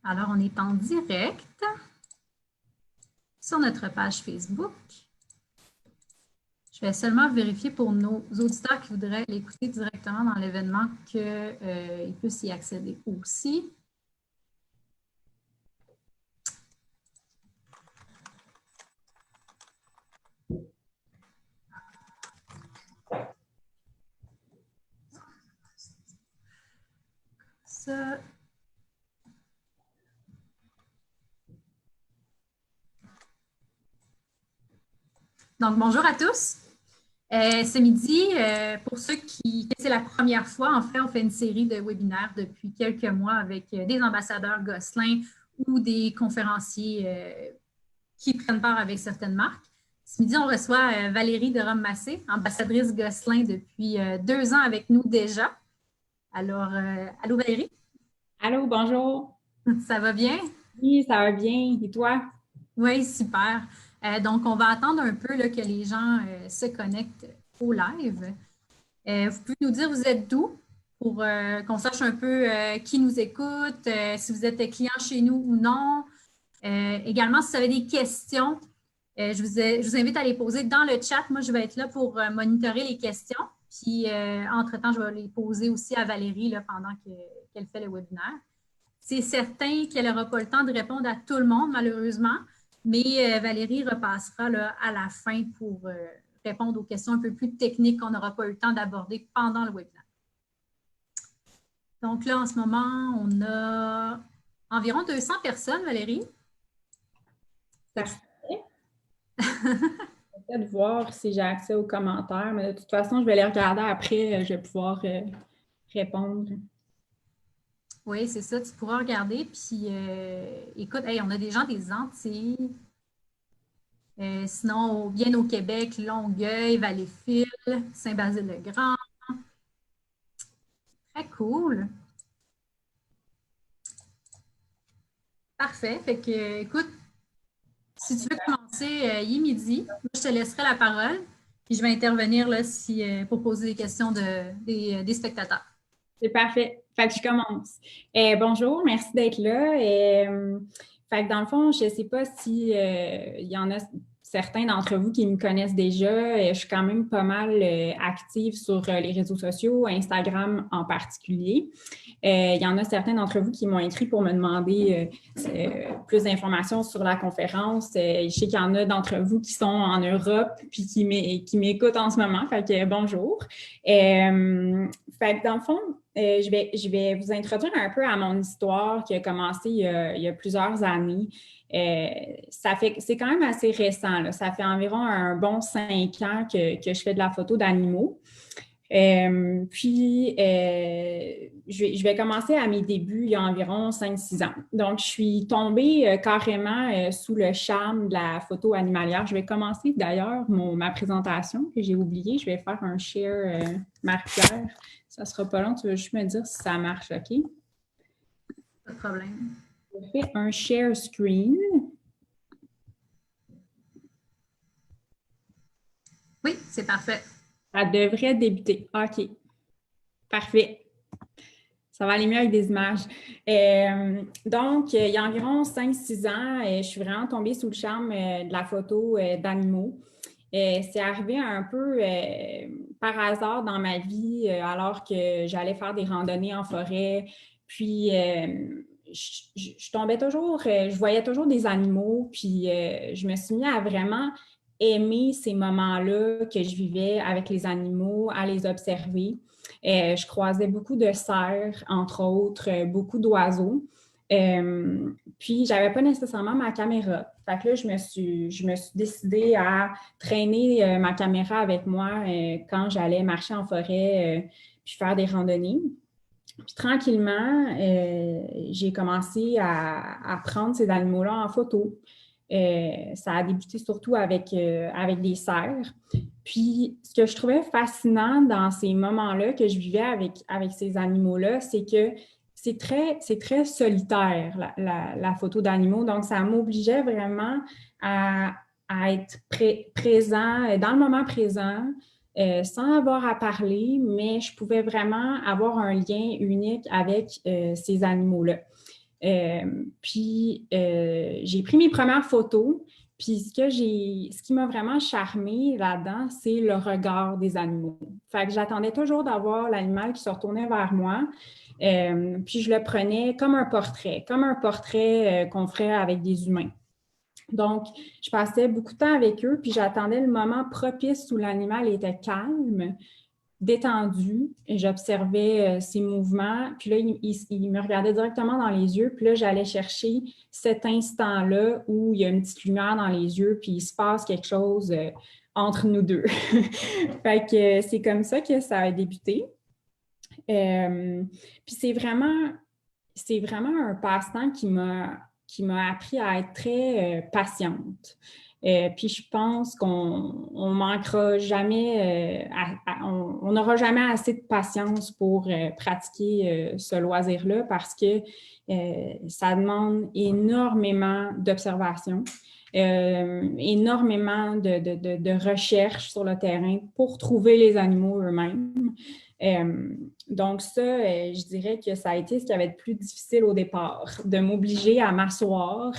Alors, on est en direct sur notre page Facebook. Je vais seulement vérifier pour nos auditeurs qui voudraient l'écouter directement dans l'événement qu'ils puissent y accéder aussi. Ça. Donc, bonjour à tous. Ce midi, pour ceux qui c'est la première fois, en fait, on fait une série de webinaires depuis quelques mois avec des ambassadeurs Gosselin ou des conférenciers qui prennent part avec certaines marques. Ce midi, on reçoit Valérie de Rome-Massé, ambassadrice Gosselin depuis 2 ans avec nous déjà. Alors, allô Valérie? Allô, bonjour. Ça va bien? Oui, ça va bien. Et toi? Oui, super. Donc, on va attendre un peu là, que les gens se connectent au live. Vous pouvez nous dire vous êtes d'où pour qu'on sache un peu qui nous écoute, si vous êtes client chez nous ou non. Également, si vous avez des questions, je vous invite à les poser dans le chat. Moi, je vais être là pour monitorer les questions. Puis, entre-temps, je vais les poser aussi à Valérie là, pendant qu'elle fait le webinaire. C'est certain qu'elle n'aura pas le temps de répondre à tout le monde, malheureusement, mais Valérie repassera là, à la fin pour répondre aux questions un peu plus techniques qu'on n'aura pas eu le temps d'aborder pendant le webinaire. Donc là, en ce moment, on a environ 200 personnes, Valérie. Parfait. Peut-être voir si j'ai accès aux commentaires, mais de toute façon, je vais les regarder après. Je vais pouvoir répondre. Oui, c'est ça, tu pourras regarder. Puis, écoute, hey, on a des gens des Antilles. Sinon, bien au Québec, Longueuil, Valleyfield, Saint-Basile-le-Grand. Très cool. Parfait. Fait que, écoute, si tu veux commencer, il est midi. Moi, je te laisserai la parole. Puis je vais intervenir là, pour poser des questions des spectateurs. C'est parfait. Fait que je commence. Bonjour, merci d'être là. Fait que dans le fond, je ne sais pas si il y en a certains d'entre vous qui me connaissent déjà. Je suis quand même pas mal active sur les réseaux sociaux, Instagram en particulier. Il y en a certains d'entre vous qui m'ont écrit pour me demander plus d'informations sur la conférence. Je sais qu'il y en a d'entre vous qui sont en Europe puis qui m'écoutent en ce moment. Fait que bonjour. Fait que dans le fond, je vais vous introduire un peu à mon histoire qui a commencé il y a plusieurs années. C'est quand même assez récent, là. Ça fait environ un bon 5 ans que je fais de la photo d'animaux. Je vais commencer à mes débuts il y a environ 5-6 ans. Donc, je suis tombée carrément sous le charme de la photo animalière. Je vais commencer d'ailleurs ma présentation que j'ai oubliée. Je vais faire un share Marie-Pierre. Ça sera pas long. Tu veux juste me dire si ça marche, OK? Pas de problème. Je fais un share screen. Oui, c'est parfait. Ça devrait débuter. OK. Parfait. Ça va aller mieux avec des images. Donc, il y a environ 5-6 ans, je suis vraiment tombée sous le charme de la photo d'animaux. C'est arrivé un peu par hasard dans ma vie, alors que j'allais faire des randonnées en forêt. Puis, je tombais toujours, je voyais toujours des animaux. Puis, je me suis mis à vraiment aimer ces moments-là que je vivais avec les animaux, à les observer. Je croisais beaucoup de cerfs, entre autres, beaucoup d'oiseaux. Puis, j'avais pas nécessairement ma caméra. Fait que là, je me suis décidée à traîner ma caméra avec moi quand j'allais marcher en forêt puis faire des randonnées. Puis tranquillement, j'ai commencé à prendre ces animaux-là en photo. Ça a débuté surtout avec des cerfs. Puis, ce que je trouvais fascinant dans ces moments-là que je vivais avec ces animaux-là, c'est que c'est très solitaire, la photo d'animaux. Donc, ça m'obligeait vraiment à être présent, dans le moment présent, sans avoir à parler, mais je pouvais vraiment avoir un lien unique avec ces animaux-là. Puis, j'ai pris mes premières photos. Puis, ce qui m'a vraiment charmée là-dedans, c'est le regard des animaux. Fait que j'attendais toujours d'avoir l'animal qui se retournait vers moi. Puis, je le prenais comme un portrait qu'on ferait avec des humains. Donc, je passais beaucoup de temps avec eux, puis j'attendais le moment propice où l'animal était calme, détendu, et j'observais ses mouvements. Puis là, il me regardait directement dans les yeux, puis là, j'allais chercher cet instant-là où il y a une petite lumière dans les yeux, puis il se passe quelque chose entre nous deux. Fait que c'est comme ça que ça a débuté. Puis c'est vraiment un passe-temps qui m'a appris à être très patiente. Puis je pense qu'on manquera jamais, on n'aura jamais assez de patience pour pratiquer ce loisir-là parce que ça demande énormément d'observation, énormément de recherche sur le terrain pour trouver les animaux eux-mêmes. Donc ça, je dirais que ça a été ce qui avait été plus difficile au départ, de m'obliger à m'asseoir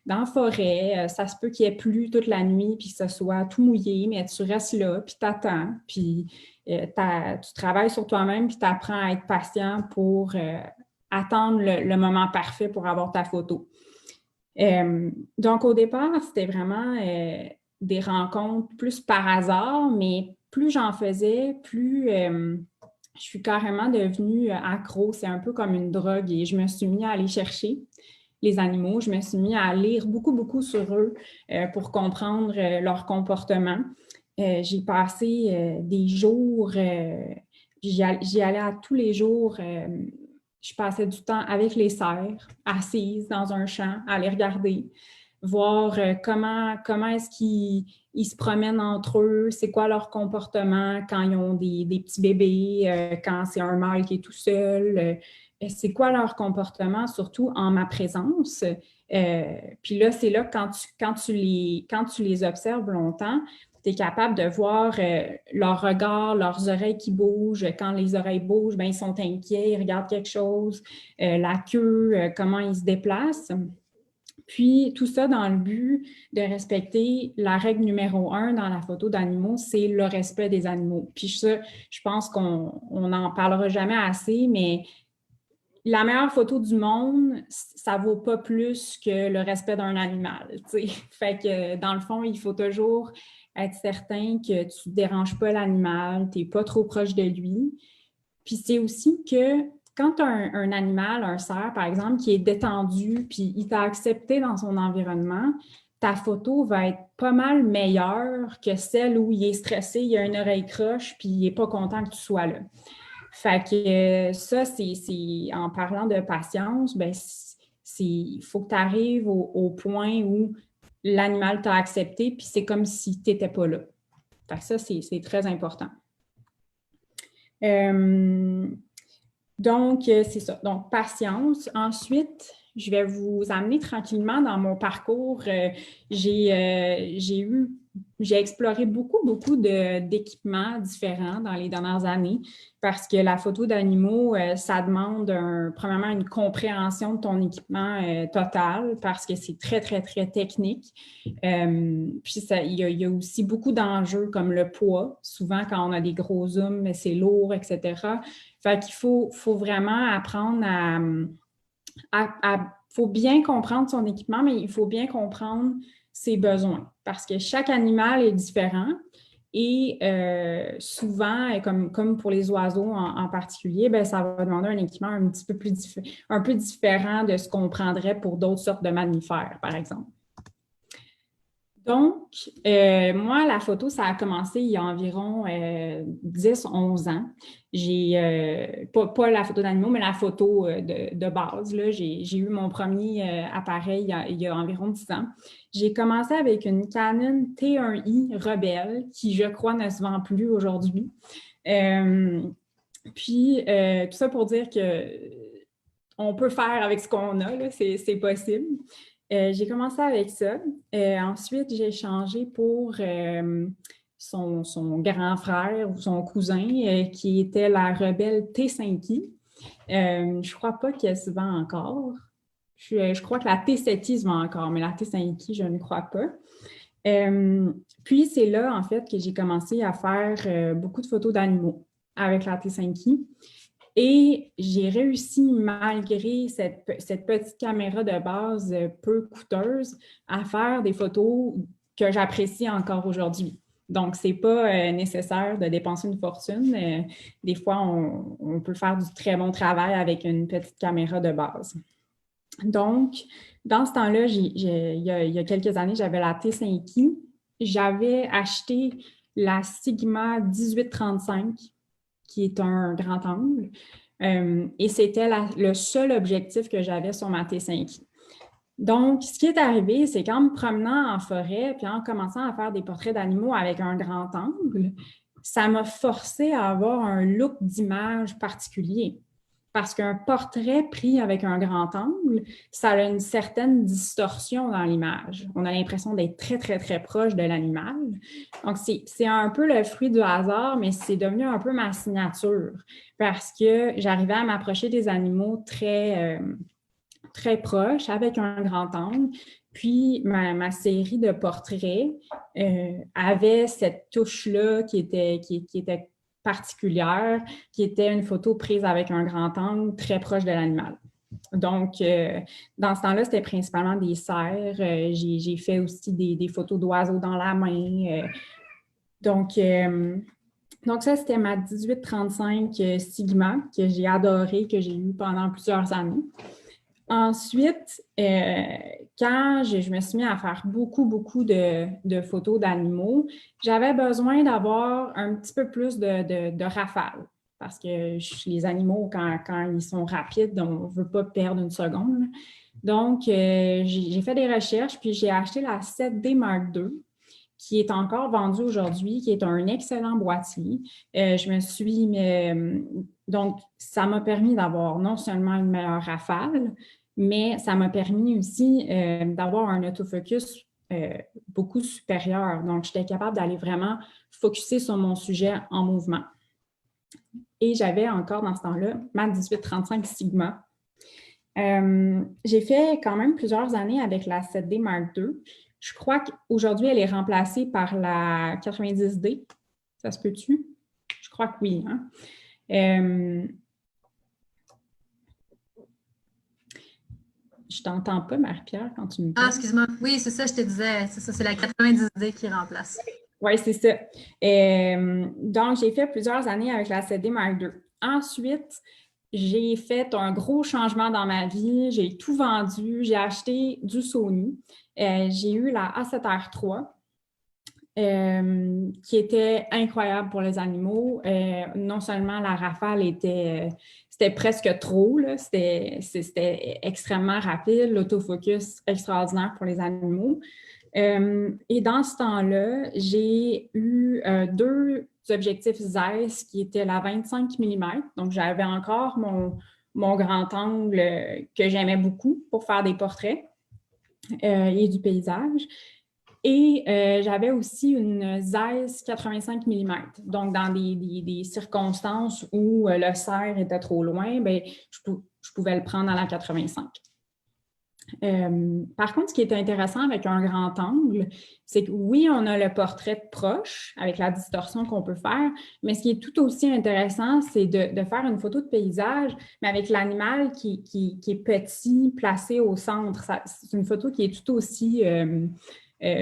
dans la forêt. Ça se peut qu'il y ait plu toute la nuit, puis que ce soit tout mouillé, mais tu restes là, puis t'attends, puis tu travailles sur toi-même, puis tu apprends à être patient pour attendre le moment parfait pour avoir ta photo. Donc au départ, c'était vraiment des rencontres plus par hasard, mais plus j'en faisais, plus je suis carrément devenue accro. C'est un peu comme une drogue et je me suis mis à aller chercher les animaux. Je me suis mis à lire beaucoup, beaucoup sur eux pour comprendre leur comportement. J'ai passé des jours, j'y allais à tous les jours. Je passais du temps avec les cerfs, assise dans un champ, à les regarder, voir comment est-ce qu'ils se promènent entre eux, c'est quoi leur comportement quand ils ont des petits bébés, quand c'est un mâle qui est tout seul, c'est quoi leur comportement, surtout en ma présence. Puis là, c'est là que quand tu les observes longtemps, tu es capable de voir leur regard, leurs oreilles qui bougent. Quand les oreilles bougent, bien, ils sont inquiets, ils regardent quelque chose, la queue, comment ils se déplacent. Puis, tout ça dans le but de respecter la règle numéro 1 dans la photo d'animaux, c'est le respect des animaux. Puis ça, je pense qu'on n'en parlera jamais assez, mais la meilleure photo du monde, ça vaut pas plus que le respect d'un animal, tu sais. Fait que, dans le fond, il faut toujours être certain que tu ne déranges pas l'animal, tu n'es pas trop proche de lui. Puis c'est aussi que quand tu as un animal, un cerf, par exemple, qui est détendu, puis il t'a accepté dans son environnement, ta photo va être pas mal meilleure que celle où il est stressé, il a une oreille croche, puis il n'est pas content que tu sois là. Fait que ça, c'est en parlant de patience, ben il faut que tu arrives au point où l'animal t'a accepté, puis c'est comme si tu n'étais pas là. Fait que ça, c'est très important. Donc, c'est ça. Donc, patience. Ensuite, je vais vous amener tranquillement dans mon parcours. J'ai exploré beaucoup d'équipements différents dans les dernières années parce que la photo d'animaux, ça demande premièrement une compréhension de ton équipement total parce que c'est très, très, très technique. Puis, il y a aussi beaucoup d'enjeux comme le poids. Souvent, quand on a des gros zooms, c'est lourd, etc. Fait qu'il faut vraiment apprendre faut bien comprendre son équipement, mais il faut bien comprendre ses besoins parce que chaque animal est différent et souvent, comme pour les oiseaux en particulier, bien, ça va demander un équipement un peu différent de ce qu'on prendrait pour d'autres sortes de mammifères, par exemple. Donc, moi, la photo, ça a commencé il y a environ 10-11 ans. J'ai pas la photo d'animaux, mais la photo de base. Là, j'ai eu mon premier appareil il y a environ 10 ans. J'ai commencé avec une Canon T1i Rebelle, qui, je crois, ne se vend plus aujourd'hui. Puis, tout ça pour dire que on peut faire avec ce qu'on a, là, c'est possible. J'ai commencé avec ça. Ensuite, j'ai changé pour son grand frère ou son cousin qui était la Rebelle T5i. Je ne crois pas qu'elle se vend encore. Je crois que la T7i se vend encore, mais la T5i, je ne crois pas. Puis, c'est là, en fait, que j'ai commencé à faire beaucoup de photos d'animaux avec la T5i. Et j'ai réussi, malgré cette petite caméra de base peu coûteuse, à faire des photos que j'apprécie encore aujourd'hui. Donc, ce n'est pas nécessaire de dépenser une fortune. Des fois, on peut faire du très bon travail avec une petite caméra de base. Donc, dans ce temps-là, il y a quelques années, j'avais la T5i. J'avais acheté la Sigma 1835, qui est un grand angle. Et c'était le seul objectif que j'avais sur ma T5i. Donc, ce qui est arrivé, c'est qu'en me promenant en forêt, puis en commençant à faire des portraits d'animaux avec un grand angle, ça m'a forcé à avoir un look d'image particulier. Parce qu'un portrait pris avec un grand angle, ça a une certaine distorsion dans l'image. On a l'impression d'être très, très, très proche de l'animal. Donc, c'est un peu le fruit du hasard, mais c'est devenu un peu ma signature parce que j'arrivais à m'approcher des animaux très, très proches avec un grand angle. Puis, ma série de portraits avait cette touche-là qui était particulière, qui était une photo prise avec un grand angle très proche de l'animal. Donc, dans ce temps-là, c'était principalement des cerfs. J'ai fait aussi des photos d'oiseaux dans la main. Donc, ça, c'était ma 1835 Sigma que j'ai adorée, que j'ai eue pendant plusieurs années. Ensuite, quand je me suis mis à faire beaucoup de photos d'animaux, j'avais besoin d'avoir un petit peu plus de rafale. Parce que les animaux, quand ils sont rapides, on ne veut pas perdre une seconde. Donc, j'ai fait des recherches, puis j'ai acheté la 7D Mark II, qui est encore vendue aujourd'hui, qui est un excellent boîtier. Donc, ça m'a permis d'avoir non seulement une meilleure rafale, mais ça m'a permis aussi d'avoir un autofocus beaucoup supérieur. Donc, j'étais capable d'aller vraiment focusser sur mon sujet en mouvement. Et j'avais encore dans ce temps-là ma 1835 Sigma. J'ai fait quand même plusieurs années avec la 7D Mark II. Je crois qu'aujourd'hui, elle est remplacée par la 90D. Ça se peut-tu? Je crois que oui. Hein? Je t'entends pas, Marie-Pierre, quand tu me parles. Ah, excuse-moi. Oui, c'est ça, je te disais. C'est ça, c'est la 90D qui remplace. Oui, c'est ça. Donc, j'ai fait plusieurs années avec la 7D Mark II. Ensuite, j'ai fait un gros changement dans ma vie. J'ai tout vendu. J'ai acheté du Sony. J'ai eu la A7R3, qui était incroyable pour les animaux. Non seulement la rafale c'était presque trop, là. C'était extrêmement rapide, l'autofocus extraordinaire pour les animaux. Et dans ce temps-là, j'ai eu deux objectifs Zeiss qui étaient la 25 mm. Donc, j'avais encore mon grand angle que j'aimais beaucoup pour faire des portraits et du paysage. Et j'avais aussi une Zeiss 85 mm. Donc, dans des circonstances où le cerf était trop loin, bien, je pouvais le prendre à la 85. Par contre, ce qui est intéressant avec un grand angle, c'est que oui, on a le portrait de proche avec la distorsion qu'on peut faire, mais ce qui est tout aussi intéressant, c'est de faire une photo de paysage, mais avec l'animal qui est petit, placé au centre. C'est une photo qui est tout aussi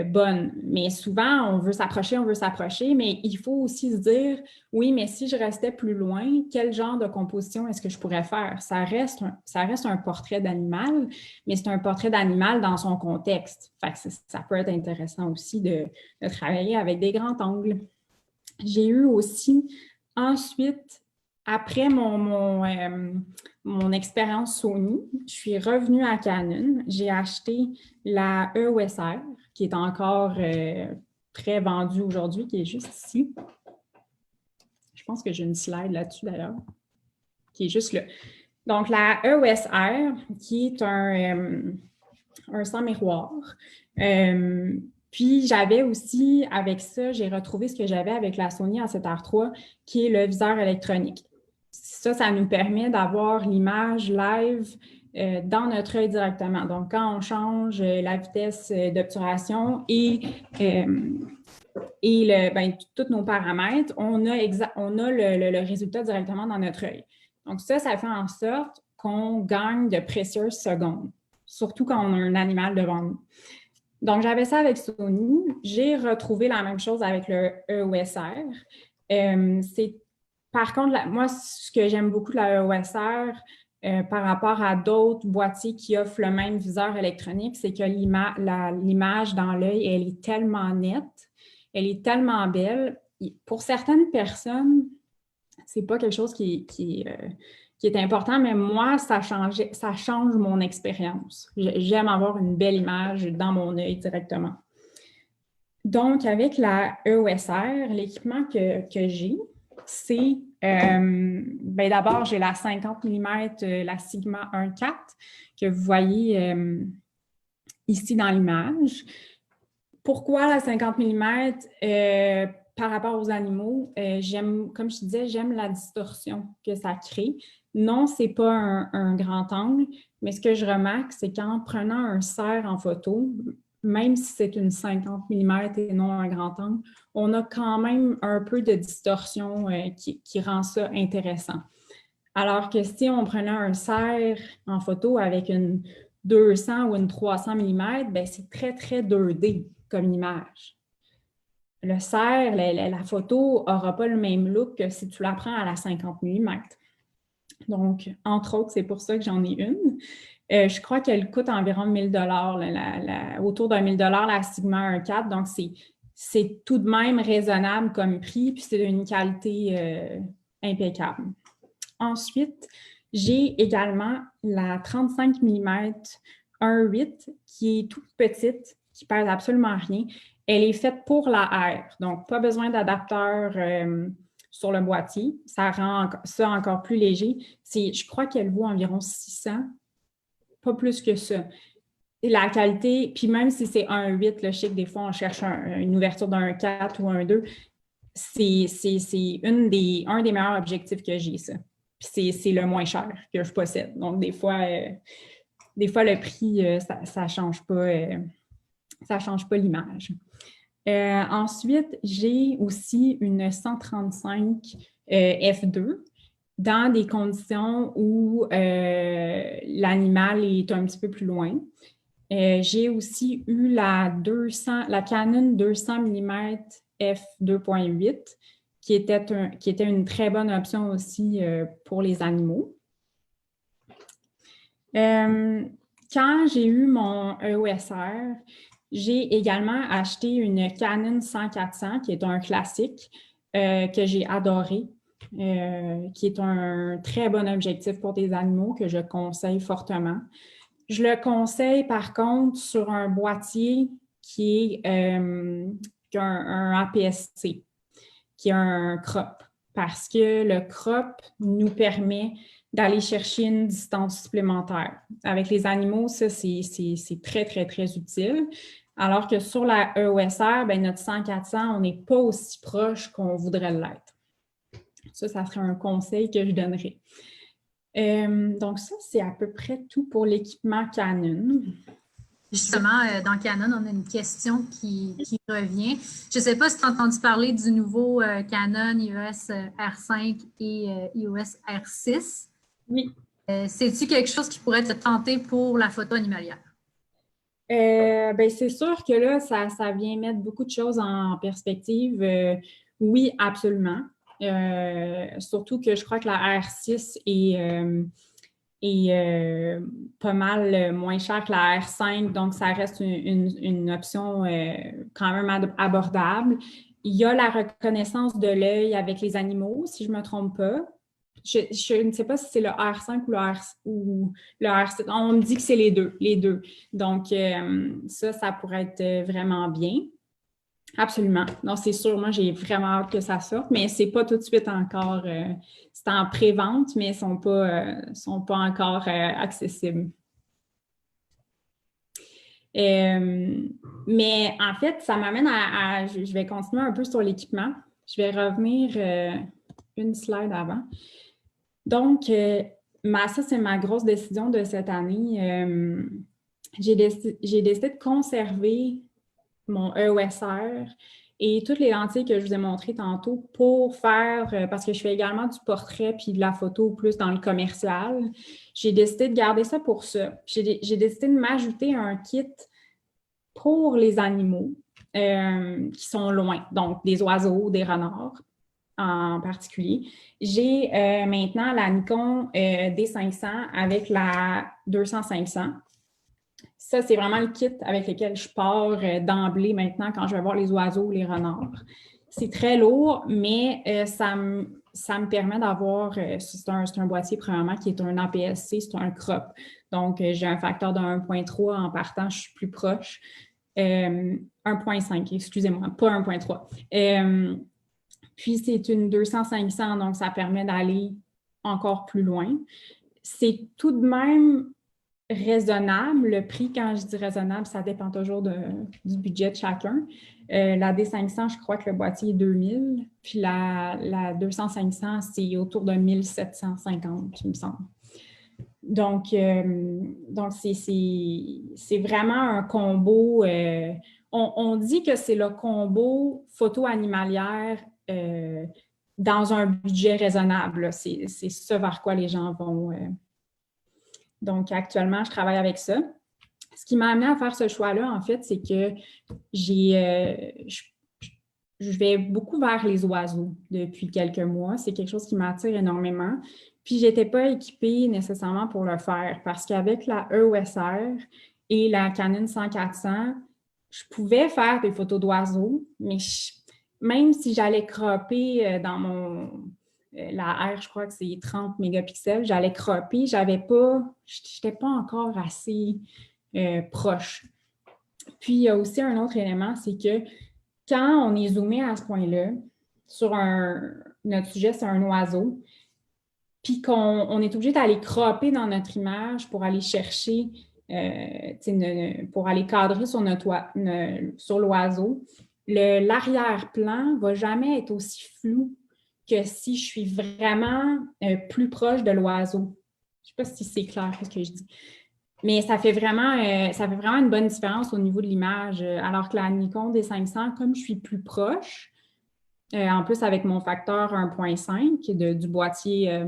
bonne. Mais souvent, on veut s'approcher, mais il faut aussi se dire, oui, mais si je restais plus loin, quel genre de composition est-ce que je pourrais faire? Ça reste un portrait d'animal, mais c'est un portrait d'animal dans son contexte. Fait que ça peut être intéressant aussi de travailler avec des grands angles. J'ai eu aussi ensuite, après mon expérience Sony, je suis revenue à Canon. J'ai acheté la EOS R, qui est encore très vendue aujourd'hui, qui est juste ici. Je pense que j'ai une slide là-dessus d'ailleurs, qui est juste là. Donc, la EOS R, qui est un sans miroir. Puis, j'avais aussi, avec ça, j'ai retrouvé ce que j'avais avec la Sony A7R3, qui est le viseur électronique. Ça nous permet d'avoir l'image live dans notre œil directement. Donc, quand on change la vitesse d'obturation et tous nos paramètres, on a le résultat directement dans notre œil. Donc, ça fait en sorte qu'on gagne de précieuses secondes, surtout quand on a un animal devant nous. Donc, j'avais ça avec Sony. J'ai retrouvé la même chose avec le EOSR. Par contre, moi, ce que j'aime beaucoup de la EOSR par rapport à d'autres boîtiers qui offrent le même viseur électronique, c'est que l'image dans l'œil, elle est tellement nette, elle est tellement belle. Pour certaines personnes, c'est pas quelque chose qui est important, mais moi, ça change mon expérience. J'aime avoir une belle image dans mon œil directement. Donc, avec la EOSR, l'équipement que j'ai, c'est d'abord, j'ai la 50 mm, la Sigma 1.4 que vous voyez ici dans l'image. Pourquoi la 50 mm par rapport aux animaux? Comme je disais, j'aime la distorsion que ça crée. Non, ce n'est pas un grand angle, mais ce que je remarque, c'est qu'en prenant un cerf en photo, même si c'est une 50 mm et non un grand angle, on a quand même un peu de distorsion qui rend ça intéressant. Alors que si on prenait un cerf en photo avec une 200 ou une 300 mm, ben c'est très, très 2D comme image. Le cerf, la photo n'aura pas le même look que si tu la prends à la 50 mm. Donc, entre autres, c'est pour ça que j'en ai une. Je crois qu'elle coûte environ 1 000 autour d'un 1 000 la Sigma 1.4. Donc, c'est tout de même raisonnable comme prix, puis c'est d'une qualité impeccable. Ensuite, j'ai également la 35 mm 1.8 qui est toute petite, qui pèse absolument rien. Elle est faite pour la R, donc pas besoin d'adapteur sur le boîtier. Ça rend ça encore plus léger. Je crois qu'elle vaut environ 600, pas plus que ça. Et la qualité, puis même si c'est 1.8, je sais que des fois on cherche une ouverture d'un 4 ou un 2, c'est un des meilleurs objectifs que j'ai, ça. Puis c'est le moins cher que je possède. Donc, des fois le prix, ça change pas l'image. Ensuite, j'ai aussi une 135 f2 dans des conditions où l'animal est un petit peu plus loin. J'ai aussi eu la Canon 200 mm f2.8 qui était une très bonne option aussi pour les animaux. Quand j'ai eu mon EOSR, j'ai également acheté une Canon 100-400 qui est un classique que j'ai adoré, qui est un très bon objectif pour des animaux que je conseille fortement. Je le conseille par contre sur un boîtier qui est un APS-C, qui est un crop, parce que le crop nous permet d'aller chercher une distance supplémentaire. Avec les animaux, ça, c'est très, très, très utile. Alors que sur la EOSR, notre 100-400, on n'est pas aussi proche qu'on voudrait l'être. Ça serait un conseil que je donnerais. Donc ça, c'est à peu près tout pour l'équipement Canon. Justement, dans Canon, on a une question qui revient. Je ne sais pas si tu as entendu parler du nouveau Canon EOS R5 et EOS R6. Oui. C'est-tu quelque chose qui pourrait te tenter pour la photo animalière? C'est sûr que là, ça vient mettre beaucoup de choses en perspective. Oui, absolument. Surtout que je crois que la R6 est pas mal moins chère que la R5, donc ça reste une option quand même abordable. Il y a la reconnaissance de l'œil avec les animaux, si je ne me trompe pas. Je ne sais pas si c'est le R5 ou le R7. On me dit que c'est les deux. Donc, ça pourrait être vraiment bien. Absolument. Non, c'est sûr, moi, j'ai vraiment hâte que ça sorte, mais c'est pas tout de suite encore. C'est en pré-vente, mais ils ne sont pas encore accessibles. Mais en fait, ça m'amène je vais continuer un peu sur l'équipement. Je vais revenir une slide avant. Donc, Ça, c'est ma grosse décision de cette année. J'ai décidé de conserver mon EOSR et toutes les lentilles que je vous ai montrées tantôt pour faire, parce que je fais également du portrait puis de la photo plus dans le commercial, j'ai décidé de garder ça pour ça. J'ai décidé de m'ajouter un kit pour les animaux qui sont loin, donc des oiseaux, des renards en particulier. J'ai maintenant la Nikon D500 avec la 200-500. Ça, c'est vraiment le kit avec lequel je pars d'emblée maintenant quand je vais voir les oiseaux ou les renards. C'est très lourd, mais ça me permet d'avoir, c'est un boîtier premièrement qui est un APS-C, c'est un crop. Donc, j'ai un facteur de 1.3 en partant, je suis plus proche. 1.5, excusez-moi, pas 1.3. Puis, c'est une 200-500, donc ça permet d'aller encore plus loin. C'est tout de même raisonnable. Le prix, quand je dis raisonnable, ça dépend toujours du budget de chacun. La D500, je crois que le boîtier est 2000, puis la 200-500, c'est autour de 1750, il me semble. Donc c'est vraiment un combo. On dit que c'est le combo photo animalière dans un budget raisonnable. C'est ce vers quoi les gens vont. Donc, actuellement, je travaille avec ça. Ce qui m'a amené à faire ce choix-là, en fait, c'est que je vais beaucoup vers les oiseaux depuis quelques mois. C'est quelque chose qui m'attire énormément. Puis, je n'étais pas équipée nécessairement pour le faire parce qu'avec la EOSR et la Canon 100-400, je pouvais faire des photos d'oiseaux, mais même si j'allais cropper dans la R, je crois que c'est 30 mégapixels, j'allais cropper, je n'étais pas encore assez proche. Puis, il y a aussi un autre élément, c'est que quand on est zoomé à ce point-là, notre sujet, c'est un oiseau, puis qu'on est obligé d'aller cropper dans notre image pour aller chercher, pour aller cadrer sur l'oiseau, l'arrière-plan ne va jamais être aussi flou que si je suis vraiment plus proche de l'oiseau. Je ne sais pas si c'est clair ce que je dis. Mais ça fait vraiment une bonne différence au niveau de l'image. Alors que la Nikon D500, comme je suis plus proche, en plus avec mon facteur 1.5 du boîtier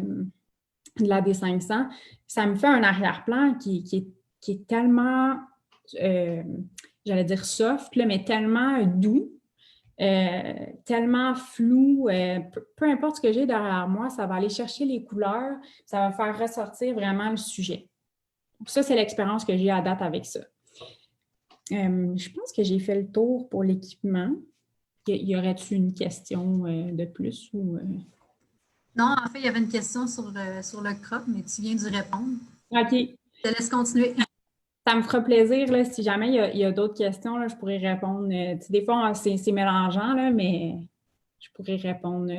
de la D500, ça me fait un arrière-plan qui est tellement, j'allais dire soft, là, mais tellement doux, tellement flou. Peu importe ce que j'ai derrière moi, ça va aller chercher les couleurs, ça va faire ressortir vraiment le sujet. Ça, c'est l'expérience que j'ai à date avec ça. Je pense que j'ai fait le tour pour l'équipement. Y aurait-il une question de plus? Non, en fait, il y avait une question sur le crop, mais tu viens d'y répondre. OK. Je te laisse continuer. Ça me fera plaisir, là, si jamais il y a d'autres questions, là, je pourrais répondre. Des fois, c'est mélangeant, là, mais je pourrais répondre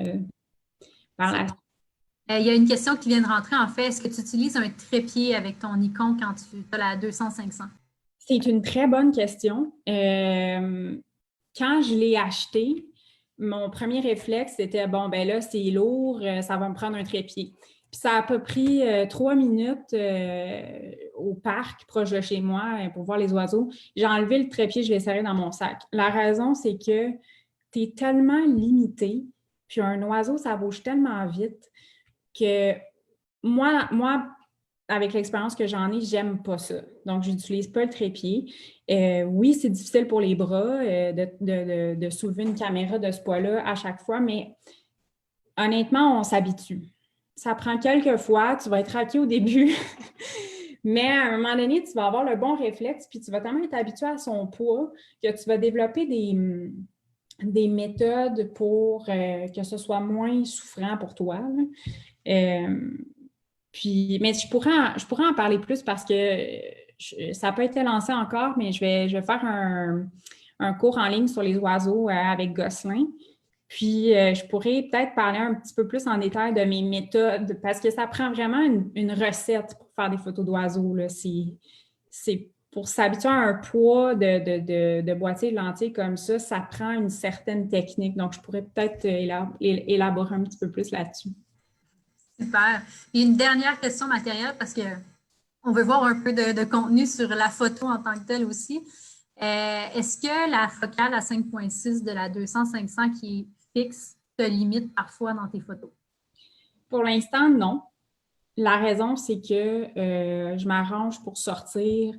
par la suite. Il y a une question qui vient de rentrer, en fait. Est-ce que tu utilises un trépied avec ton Nikon quand tu as la 200-500? C'est une très bonne question. Quand je l'ai acheté, mon premier réflexe, c'était bon, ben là, c'est lourd, ça va me prendre un trépied. Puis ça a pas pris 3 minutes au parc proche de chez moi pour voir les oiseaux. J'ai enlevé le trépied, je l'ai serré dans mon sac. La raison, c'est que tu es tellement limité, puis un oiseau, ça bouge tellement vite que moi avec l'expérience que j'en ai, j'aime pas ça. Donc, je n'utilise pas le trépied. Oui, c'est difficile pour les bras de soulever une caméra de ce poids-là à chaque fois, mais honnêtement, on s'habitue. Ça prend quelques fois, tu vas être raqué au début, mais à un moment donné, tu vas avoir le bon réflexe, puis tu vas tellement être habitué à son poids que tu vas développer des méthodes pour que ce soit moins souffrant pour toi. Mais je pourrais en parler plus parce que ça n'a pas été lancé encore, mais je vais faire un cours en ligne sur les oiseaux avec Gosselin. Puis, je pourrais peut-être parler un petit peu plus en détail de mes méthodes parce que ça prend vraiment une recette pour faire des photos d'oiseaux, là. C'est pour s'habituer à un poids de boîtier de lentilles comme ça prend une certaine technique. Donc, je pourrais peut-être élaborer un petit peu plus là-dessus. Super. Et une dernière question matérielle parce qu'on veut voir un peu de contenu sur la photo en tant que telle aussi. Est-ce que la focale à 5.6 de la 200-500 qui est fixe te limite parfois dans tes photos? Pour l'instant, non. La raison, c'est que je m'arrange pour sortir,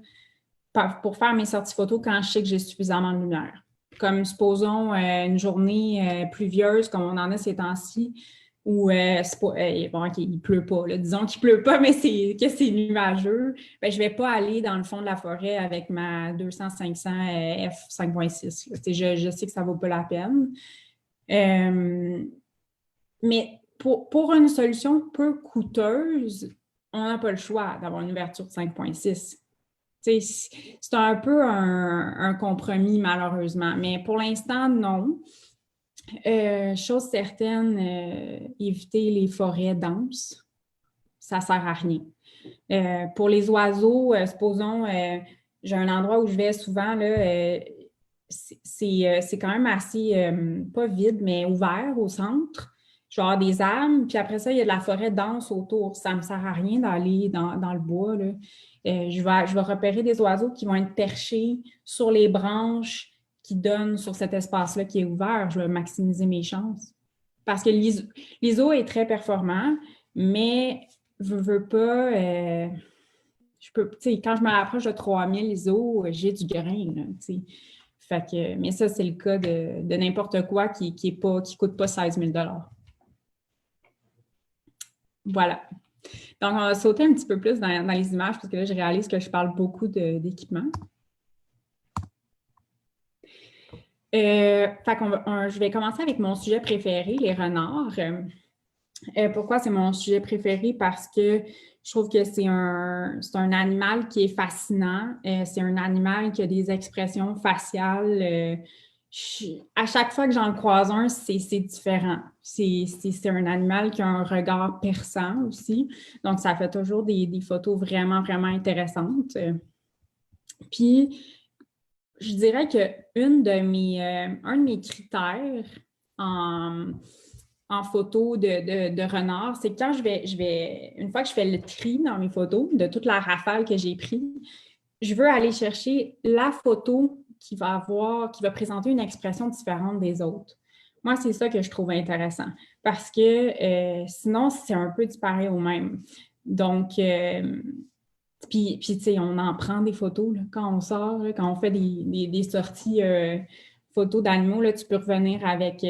pour faire mes sorties photos quand je sais que j'ai suffisamment de lumière. Comme supposons une journée pluvieuse comme on en a ces temps-ci, où c'est pas, bon, OK, il pleut pas, là, disons qu'il pleut pas, mais que c'est nuageux, ben, je vais pas aller dans le fond de la forêt avec ma 200-500 f 5.6. Je sais que ça vaut pas la peine. Mais pour une solution peu coûteuse, on n'a pas le choix d'avoir une ouverture de 5.6. C'est un peu un compromis, malheureusement. Mais pour l'instant, non. Chose certaine, éviter les forêts denses, ça ne sert à rien. Pour les oiseaux, supposons, j'ai un endroit où je vais souvent, là, c'est quand même assez, pas vide, mais ouvert au centre. Je vais avoir des arbres, puis après ça, il y a de la forêt dense autour. Ça ne me sert à rien d'aller dans le bois, là. Je vais repérer des oiseaux qui vont être perchés sur les branches qui donnent sur cet espace-là qui est ouvert. Je vais maximiser mes chances. Parce que l'ISO est très performant, mais je veux pas... quand je me rapproche de 3000 ISO, j'ai du grain, là, fait que, mais ça, c'est le cas de n'importe quoi qui coûte pas 16 000 $. Voilà. Donc, on va sauter un petit peu plus dans les images parce que là, je réalise que je parle beaucoup d'équipement. Je vais commencer avec mon sujet préféré, les renards. Pourquoi c'est mon sujet préféré? Parce que je trouve que c'est un animal qui est fascinant. C'est un animal qui a des expressions faciales. À chaque fois que j'en croise un, c'est différent. C'est un animal qui a un regard perçant aussi. Donc, ça fait toujours des photos vraiment, vraiment intéressantes. Puis, je dirais que un de mes critères en photo de renard, c'est que quand une fois que je fais le tri dans mes photos de toute la rafale que j'ai prise, je veux aller chercher la photo qui va présenter une expression différente des autres. Moi, c'est ça que je trouve intéressant parce que sinon, c'est un peu disparu au même. Donc, puis tu sais, on en prend des photos là, quand on sort, là, quand on fait des sorties photos d'animaux, là, tu peux revenir avec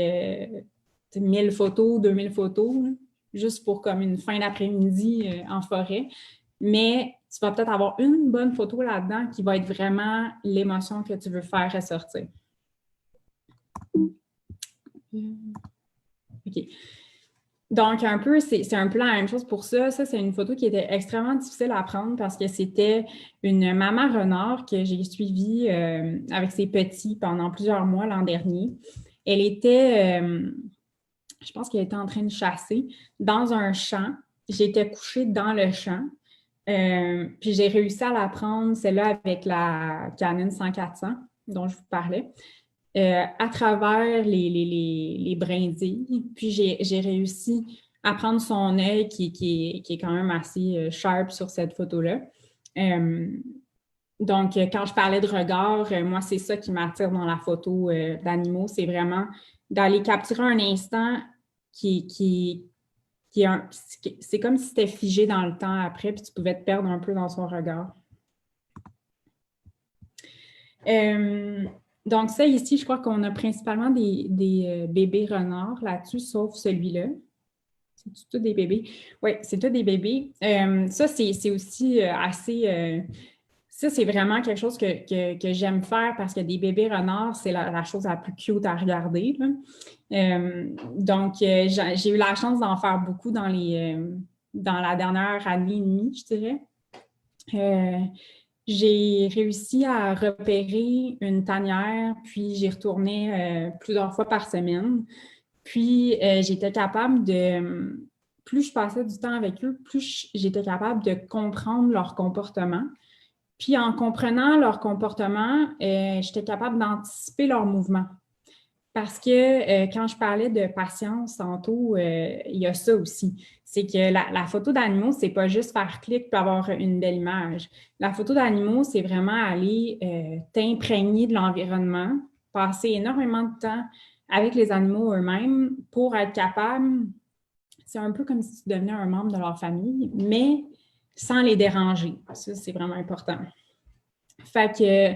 1000 photos, 2000 photos, là, juste pour comme une fin d'après-midi en forêt. Mais tu vas peut-être avoir une bonne photo là-dedans qui va être vraiment l'émotion que tu veux faire ressortir. OK. Donc, c'est un peu la même chose pour ça. Ça, c'est une photo qui était extrêmement difficile à prendre parce que c'était une maman renard que j'ai suivie avec ses petits pendant plusieurs mois l'an dernier. Elle était, je pense qu'elle était en train de chasser dans un champ. J'étais couchée dans le champ. Puis j'ai réussi à la prendre, celle-là avec la Canon 100-400 dont je vous parlais. À travers les brindilles. Puis, j'ai réussi à prendre son œil qui est quand même assez sharp sur cette photo-là. Donc, quand je parlais de regard, moi, c'est ça qui m'attire dans la photo d'animaux. C'est vraiment d'aller capturer un instant c'est comme si c'était figé dans le temps après, puis tu pouvais te perdre un peu dans son regard. Donc, ça ici, je crois qu'on a principalement des bébés renards là-dessus, sauf celui-là. C'est tout des bébés. Oui, c'est tout des bébés. Ça, c'est aussi assez... ça, c'est vraiment quelque chose que j'aime faire parce que des bébés renards, c'est la chose la plus cute à regarder, là. Donc, j'ai eu la chance d'en faire beaucoup dans la dernière année et demie, je dirais. J'ai réussi à repérer une tanière, puis j'y retournais plusieurs fois par semaine. Puis, j'étais capable plus je passais du temps avec eux, plus j'étais capable de comprendre leur comportement. Puis, en comprenant leur comportement, j'étais capable d'anticiper leurs mouvements. Parce que quand je parlais de patience tantôt, il y a ça aussi. C'est que la photo d'animaux, c'est pas juste faire clic pour avoir une belle image. La photo d'animaux, c'est vraiment aller t'imprégner de l'environnement, passer énormément de temps avec les animaux eux-mêmes pour être capable, c'est un peu comme si tu devenais un membre de leur famille, mais sans les déranger. Ça, c'est vraiment important. Fait que,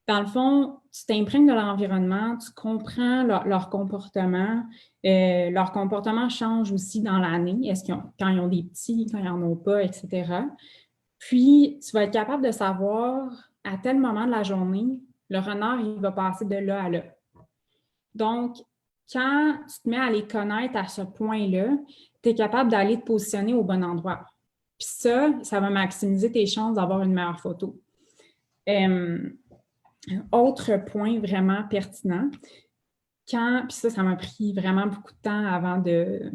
dans le fond, tu t'imprègnes de l'environnement, tu comprends leur comportement. Leur comportement change aussi dans l'année. Quand ils ont des petits, quand ils n'en ont pas, etc. Puis, tu vas être capable de savoir à tel moment de la journée, le renard, il va passer de là à là. Donc, quand tu te mets à les connaître à ce point-là, tu es capable d'aller te positionner au bon endroit. Puis ça va maximiser tes chances d'avoir une meilleure photo. Autre point vraiment pertinent, puis ça m'a pris vraiment beaucoup de temps avant de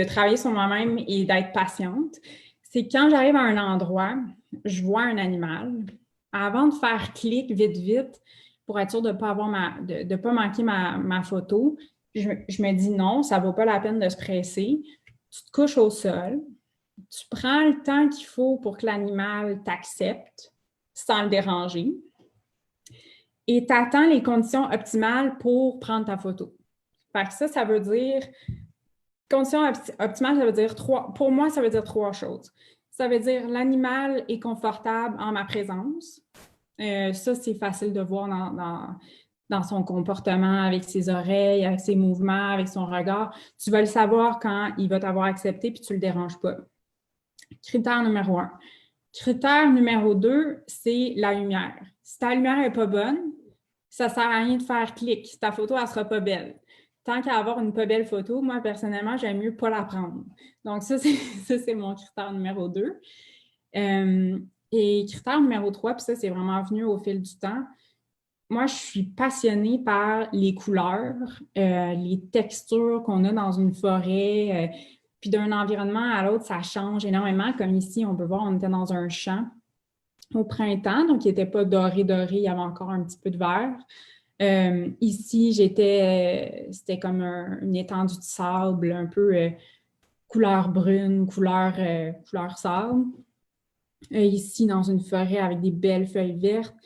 travailler sur moi-même et d'être patiente, c'est quand j'arrive à un endroit, je vois un animal, avant de faire clic vite, pour être sûre de ne pas pas manquer ma photo, je me dis non, ça ne vaut pas la peine de se presser. Tu te couches au sol, tu prends le temps qu'il faut pour que l'animal t'accepte sans le déranger et tu attends les conditions optimales pour prendre ta photo. Fait que ça veut dire, conditions optimales, ça veut dire pour moi, ça veut dire 3 choses. Ça veut dire l'animal est confortable en ma présence. Ça, c'est facile de voir dans son comportement, avec ses oreilles, avec ses mouvements, avec son regard. Tu vas le savoir quand il va t'avoir accepté puis tu ne le déranges pas. Critère numéro 1. Critère numéro 2, c'est la lumière. Si ta lumière n'est pas bonne, ça ne sert à rien de faire clic. Ta photo, elle ne sera pas belle. Tant qu'à avoir une pas belle photo, moi, personnellement, j'aime mieux pas la prendre. Donc, ça, c'est mon critère numéro 2. Et critère numéro 3, puis ça, c'est vraiment venu au fil du temps. Moi, je suis passionnée par les couleurs, les textures qu'on a dans une forêt. Puis d'un environnement à l'autre, ça change énormément. Comme ici, on peut voir, on était dans un champ au printemps, donc il n'était pas doré, il y avait encore un petit peu de vert. Ici, c'était comme une étendue de sable, un peu couleur brune, couleur sable. Ici, dans une forêt avec des belles feuilles vertes.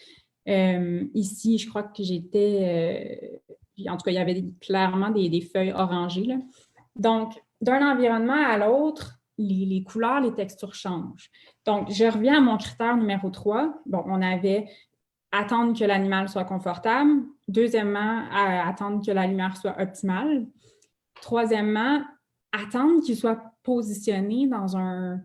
Ici, je crois que j'étais... en tout cas, il y avait clairement des feuilles orangées, là. Donc, d'un environnement à l'autre, les couleurs, les textures changent. Donc, je reviens à mon critère numéro 3. Bon, on avait attendre que l'animal soit confortable. Deuxièmement, attendre que la lumière soit optimale. Troisièmement, attendre qu'il soit positionné dans un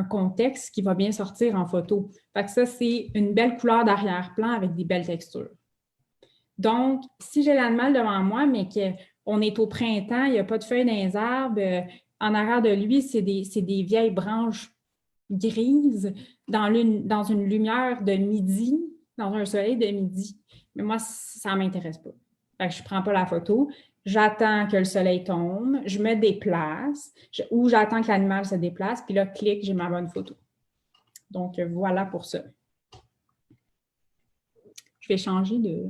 contexte qui va bien sortir en photo. Fait que ça, c'est une belle couleur d'arrière-plan avec des belles textures. Donc, si j'ai l'animal devant moi, mais qu'on est au printemps, il n'y a pas de feuilles dans les arbres, en arrière de lui, c'est des vieilles branches grises dans une lumière de midi, dans un soleil de midi. Mais moi, ça ne m'intéresse pas. Fait que je ne prends pas la photo. J'attends que le soleil tombe, je me déplace ou j'attends que l'animal se déplace, puis là, clic, j'ai ma bonne photo. Donc, voilà pour ça. Je vais changer de...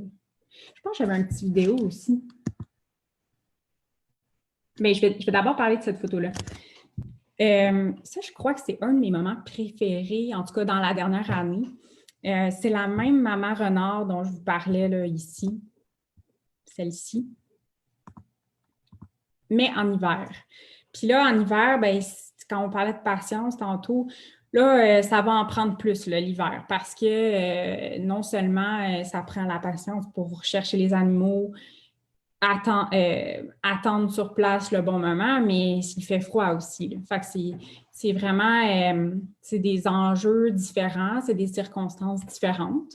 Je pense que j'avais un petit vidéo aussi. Mais je vais d'abord parler de cette photo-là. Ça, je crois que c'est un de mes moments préférés, en tout cas dans la dernière année. C'est la même maman renard dont je vous parlais là, ici, celle-ci, mais en hiver. Puis là, en hiver, ben, quand on parlait de patience tantôt, là, ça va en prendre plus l'hiver parce que non seulement ça prend la patience pour chercher les animaux, attendre sur place le bon moment, mais il fait froid aussi. Là. Fait que c'est vraiment c'est des enjeux différents, c'est des circonstances différentes.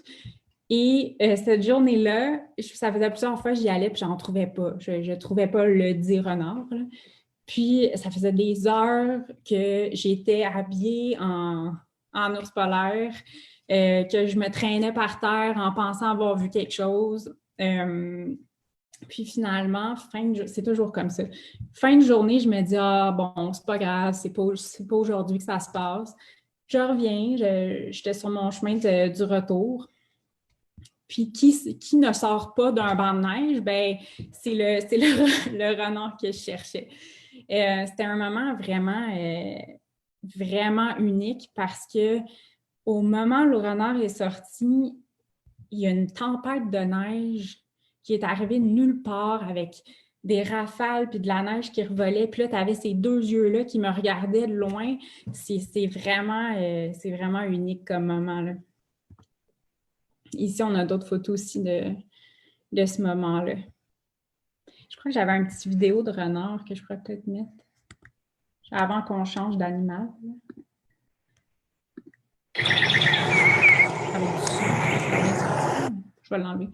Et cette journée-là, ça faisait plusieurs fois que j'y allais puis j'en trouvais pas. Je ne trouvais pas le dit renard. Là. Puis ça faisait des heures que j'étais habillée en ours polaire, que je me traînais par terre en pensant avoir vu quelque chose. Puis finalement, c'est toujours comme ça. Fin de journée, je me dis, ah bon, c'est pas grave, c'est pas aujourd'hui que ça se passe. Je reviens, j'étais sur mon chemin du retour. Puis qui ne sort pas d'un banc de neige, ben c'est le renard que je cherchais. C'était un moment vraiment unique parce que au moment où le renard est sorti, il y a une tempête de neige qui est arrivée de nulle part avec des rafales puis de la neige qui revolait. Puis là, tu avais ces deux yeux-là qui me regardaient de loin. C'est vraiment unique comme moment, là. Ici, on a d'autres photos aussi de ce moment-là. Je crois que j'avais un petit vidéo de renard que je pourrais peut-être mettre avant qu'on change d'animal. Je vais l'enlever.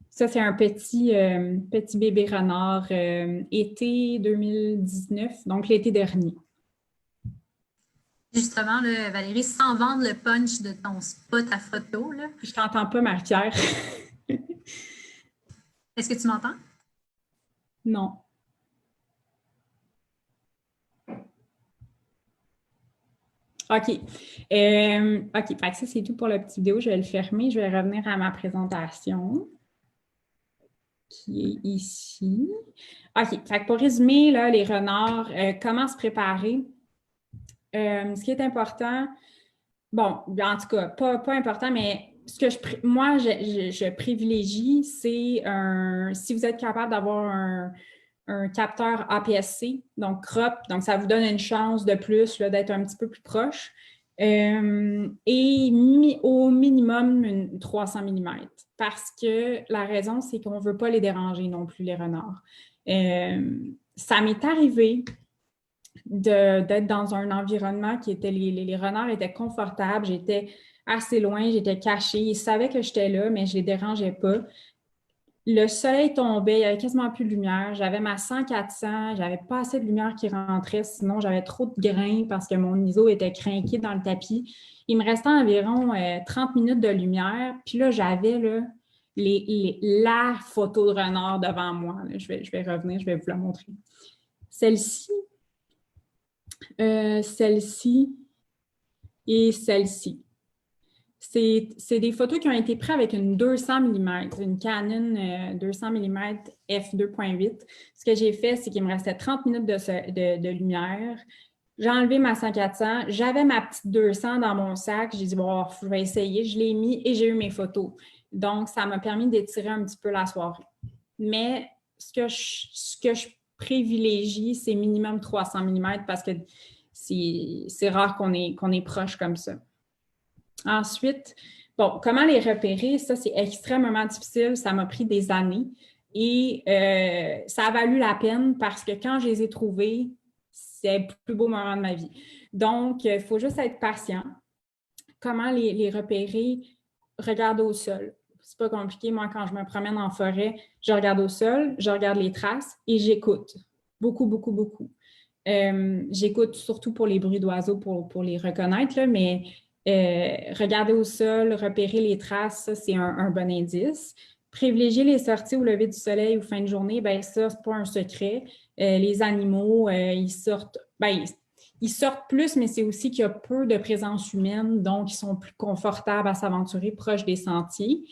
Ça, c'est un petit bébé renard été 2019, donc l'été dernier. Justement, là, Valérie, sans vendre le punch de ton spot à photo, là. Je t'entends pas, Marie-Pierre. Est-ce que tu m'entends? Non. OK. OK, fait que ça, c'est tout pour la petite vidéo. Je vais le fermer. Je vais revenir à ma présentation qui est ici. OK, fait que pour résumer, là, les renards, comment se préparer? Ce qui est important, bon, en tout cas, pas important, mais ce que je privilégie, c'est si vous êtes capable d'avoir un capteur APS-C, donc crop, donc ça vous donne une chance de plus d'être un petit peu plus proche. Et au minimum 300 mm. Parce que la raison, c'est qu'on ne veut pas les déranger non plus, les renards. Ça m'est arrivé d'être dans un environnement qui était, les renards étaient confortables, j'étais assez loin, j'étais cachée, ils savaient que j'étais là, mais je ne les dérangeais pas. Le soleil tombait, il n'y avait quasiment plus de lumière, j'avais ma 100-400, j'avais pas assez de lumière qui rentrait, sinon j'avais trop de grains parce que mon ISO était crinqué dans le tapis. Il me restait environ 30 minutes de lumière, puis là, j'avais la photo de renard devant moi. Là. Je vais revenir, je vais vous la montrer. Celle-ci et celle-ci. C'est des photos qui ont été prises avec une 200 mm, une Canon 200 mm f2.8. Ce que j'ai fait, c'est qu'il me restait 30 minutes de lumière. J'ai enlevé ma 100-400. J'avais ma petite 200 dans mon sac. J'ai dit, bon, je vais essayer. Je l'ai mis et j'ai eu mes photos. Donc, ça m'a permis d'étirer un petit peu la soirée. Mais ce que je privilégie, c'est minimum 300 mm parce que c'est rare qu'on est proche comme ça. Ensuite, bon, comment les repérer? Ça, c'est extrêmement difficile. Ça m'a pris des années et ça a valu la peine parce que quand je les ai trouvés, c'est le plus beau moment de ma vie. Donc, il faut juste être patient. Comment les repérer? Regarder au sol. C'est pas compliqué. Moi, quand je me promène en forêt, je regarde au sol, je regarde les traces et j'écoute. Beaucoup, beaucoup, beaucoup. J'écoute surtout pour les bruits d'oiseaux pour les reconnaître, là, mais regarder au sol, repérer les traces, ça, c'est un bon indice. Privilégier les sorties au lever du soleil ou fin de journée, bien ça, c'est pas un secret. Les animaux, ils sortent plus, mais c'est aussi qu'il y a peu de présence humaine, donc ils sont plus confortables à s'aventurer proche des sentiers.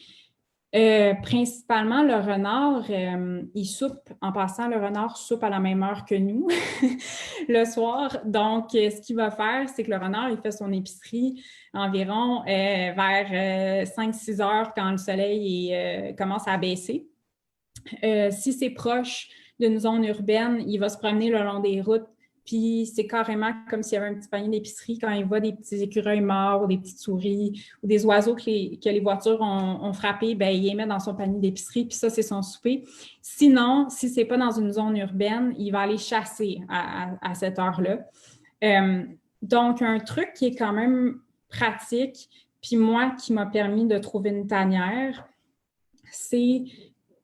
Principalement, le renard, il soupe. En passant, le renard soupe à la même heure que nous le soir. Donc, ce qu'il va faire, c'est que le renard, il fait son épicerie environ vers 5-6 heures quand le soleil commence à baisser. Si c'est proche d'une zone urbaine, il va se promener le long des routes. Puis c'est carrément comme s'il y avait un petit panier d'épicerie quand il voit des petits écureuils morts ou des petites souris ou des oiseaux que les voitures ont frappés, bien, il les met dans son panier d'épicerie, puis ça, c'est son souper. Sinon, si ce n'est pas dans une zone urbaine, il va aller chasser à cette heure-là. Donc, un truc qui est quand même pratique, puis moi, qui m'a permis de trouver une tanière, c'est,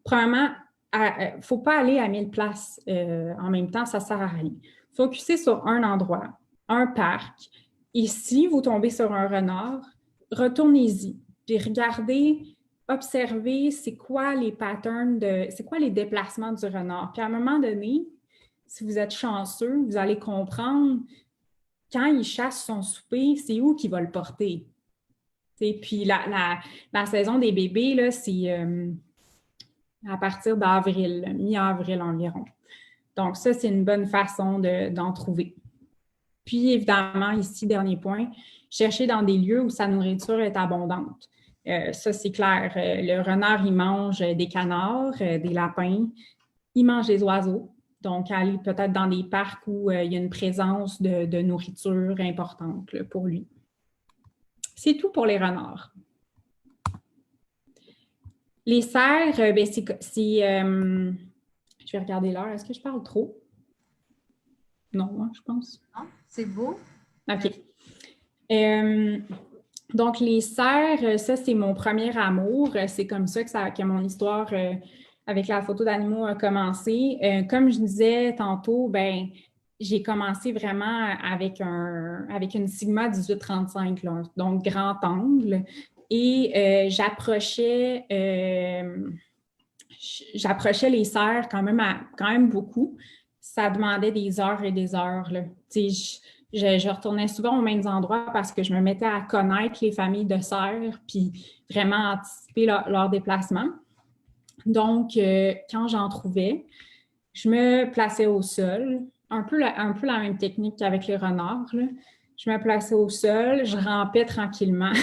premièrement, il ne faut pas aller à 1000 places en même temps, ça ne sert à rien. Focussez sur un endroit, un parc. Et si vous tombez sur un renard, retournez-y. Puis regardez, observez c'est quoi les patterns, c'est quoi les déplacements du renard. Puis à un moment donné, si vous êtes chanceux, vous allez comprendre quand il chasse son souper, c'est où qu'il va le porter. Puis la saison des bébés, là, c'est à partir d'avril, mi-avril environ. Donc, ça, c'est une bonne façon d'en trouver. Puis, évidemment, ici, dernier point, chercher dans des lieux où sa nourriture est abondante. Ça, c'est clair. Le renard, il mange des canards, des lapins, il mange des oiseaux. Donc, aller peut-être dans des parcs où il y a une présence de nourriture importante là, pour lui. C'est tout pour les renards. Les cerfs, ben, je vais regarder l'heure. Est-ce que je parle trop? Non, hein, je pense. Non, c'est beau. OK. Donc, les cerfs, ça, c'est mon premier amour. C'est comme ça que mon histoire avec la photo d'animaux a commencé. Comme je disais tantôt, ben, j'ai commencé vraiment avec une Sigma 1835, là, donc grand angle. Et j'approchais les cerfs quand même beaucoup. Ça demandait des heures et des heures, là. Je retournais souvent aux mêmes endroits parce que je me mettais à connaître les familles de cerfs puis vraiment anticiper leur déplacement. Donc, quand j'en trouvais, je me plaçais au sol, un peu la même technique qu'avec les renards, là. Je me plaçais au sol, je rampais tranquillement.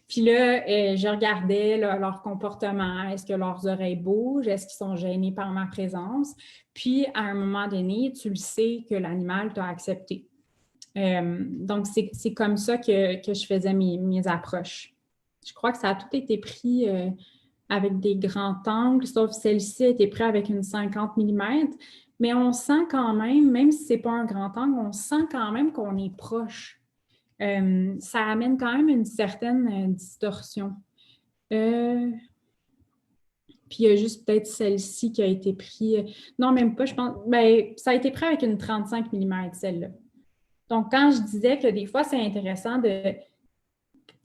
Puis là, je regardais leur comportement. Est-ce que leurs oreilles bougent? Est-ce qu'ils sont gênés par ma présence? Puis, à un moment donné, tu le sais que l'animal t'a accepté. Donc, c'est comme ça que je faisais mes approches. Je crois que ça a tout été pris avec des grands angles, sauf celle-ci a été prise avec une 50 mm. Mais on sent quand même si ce n'est pas un grand angle, on sent quand même qu'on est proche. Ça amène quand même une certaine distorsion. Puis il y a juste peut-être celle-ci qui a été prise. Non, même pas, je pense. Ben, ça a été pris avec une 35 mm, celle-là. Donc, quand je disais que des fois, c'est intéressant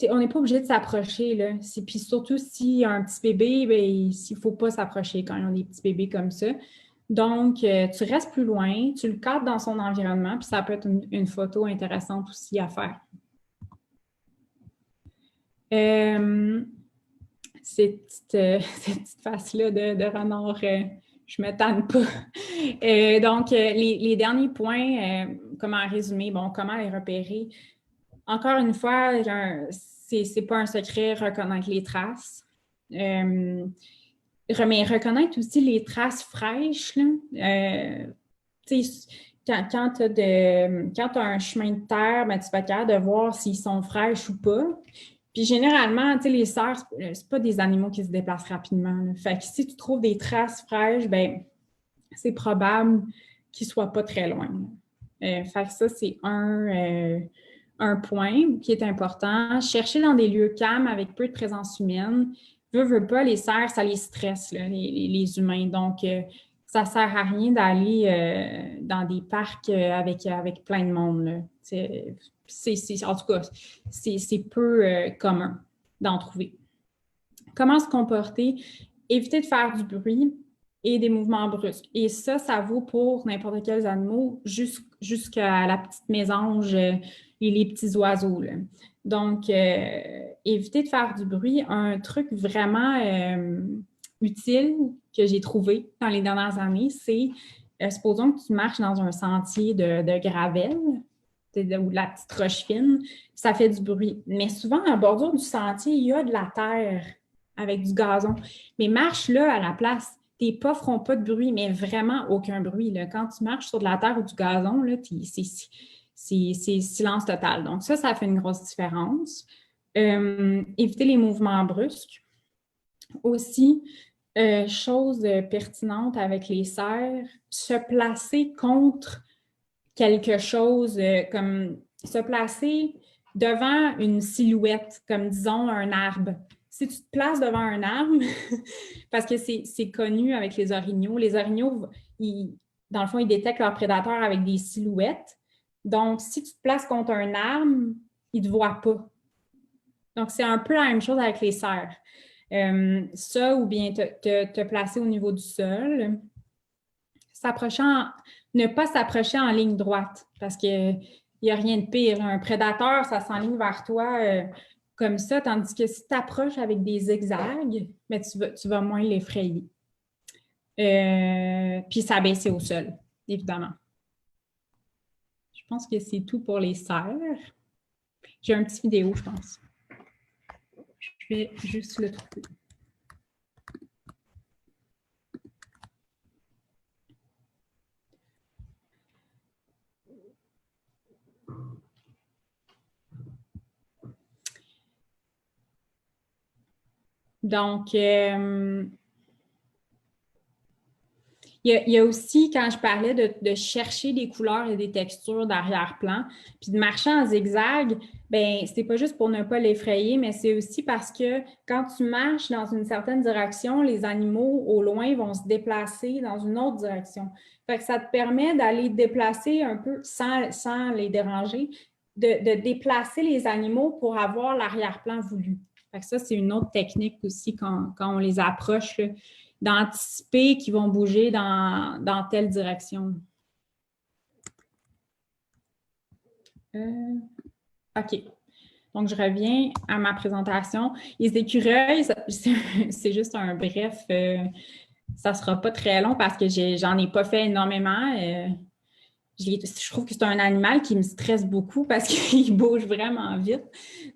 on n'est pas obligé de s'approcher, là. Puis surtout, s'il y a un petit bébé, ben, il ne faut pas s'approcher quand il y a des petits bébés comme ça. Donc, tu restes plus loin, tu le cadres dans son environnement, puis ça peut être une photo intéressante aussi à faire. Cette petite face-là de renard, je ne me tanne pas. Donc, les derniers points, comment résumer, bon, comment les repérer. Encore une fois, c'est pas un secret, reconnaître les traces. Mais reconnaître aussi les traces fraîches, là. Quand tu as un chemin de terre, ben, tu vas être capable de voir s'ils sont fraîches ou pas. Puis généralement, les cerfs, c'est pas des animaux qui se déplacent rapidement, là. Fait que si tu trouves des traces fraîches, ben c'est probable qu'ils soient pas très loin. Fait que ça, c'est un point qui est important. Chercher dans des lieux calmes avec peu de présence humaine. Veut pas, les cerfs, ça les stresse, là, les humains. Donc, ça ne sert à rien d'aller dans des parcs avec plein de monde, là. En tout cas, c'est peu commun d'en trouver. Comment se comporter? Éviter de faire du bruit et des mouvements brusques. Et ça vaut pour n'importe quels animaux jusqu'à la petite mésange et les petits oiseaux, là. Donc, éviter de faire du bruit. Un truc vraiment utile que j'ai trouvé dans les dernières années, c'est, supposons que tu marches dans un sentier de gravelle, ou de la petite roche fine, ça fait du bruit. Mais souvent, à la bordure du sentier, il y a de la terre avec du gazon. Mais marche là à la place. Tes pas ne feront pas de bruit, mais vraiment aucun bruit, là. Quand tu marches sur de la terre ou du gazon, là, c'est silence total. Donc ça fait une grosse différence. Éviter les mouvements brusques. Aussi, chose pertinente avec les cerfs, se placer contre quelque chose, comme se placer devant une silhouette, comme disons un arbre. Si tu te places devant un arbre, parce que c'est connu avec les orignaux dans le fond, ils détectent leurs prédateurs avec des silhouettes. Donc, si tu te places contre un arbre, ils ne te voient pas. Donc, c'est un peu la même chose avec les cerfs. Ça, ou bien te placer au niveau du sol. Ne pas s'approcher en ligne droite, parce qu'il n'y a rien de pire. Un prédateur, ça s'enligne vers toi comme ça, tandis que si tu approches avec des zigzags, ben, tu vas moins l'effrayer. Puis s'abaisser au sol, évidemment. Je pense que c'est tout pour les serres. J'ai un petit vidéo, je pense. Je vais juste le trouver. Donc, il y a aussi, quand je parlais de chercher des couleurs et des textures d'arrière-plan, puis de marcher en zigzag, bien, c'est pas juste pour ne pas l'effrayer, mais c'est aussi parce que quand tu marches dans une certaine direction, les animaux au loin vont se déplacer dans une autre direction. Fait que ça te permet d'aller te déplacer un peu sans les déranger, de déplacer les animaux pour avoir l'arrière-plan voulu. Fait que ça, c'est une autre technique aussi quand on les approche, là, d'anticiper qu'ils vont bouger dans telle direction. OK. Donc, je reviens à ma présentation. Les écureuils, c'est juste un bref. Ça ne sera pas très long parce que j'en ai pas fait énormément. Je trouve que c'est un animal qui me stresse beaucoup parce qu'il bouge vraiment vite.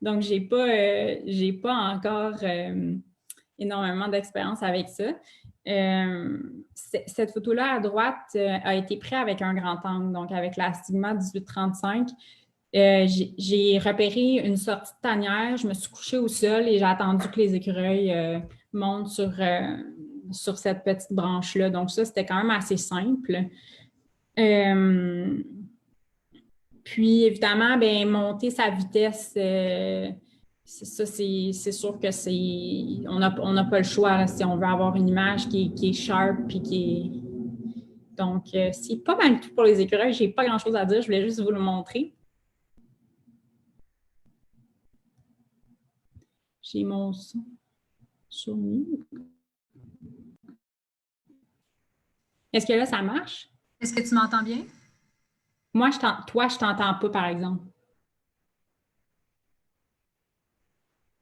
Donc, je n'ai pas encore énormément d'expérience avec ça. Cette photo-là à droite a été prise avec un grand angle, donc avec la Sigma 1835. J'ai repéré une sortie de tanière, je me suis couchée au sol et j'ai attendu que les écureuils montent sur cette petite branche-là. Donc ça, c'était quand même assez simple. Puis évidemment, ben, monter sa vitesse, c'est sûr que on n'a pas le choix là, si on veut avoir une image qui est sharp puis qui est. Donc, c'est pas mal tout pour les écureuils. J'ai pas grand-chose à dire, je voulais juste vous le montrer. J'ai mon son sur mute. Est-ce que là, ça marche? Est-ce que tu m'entends bien? Moi, toi, je t'entends pas, par exemple.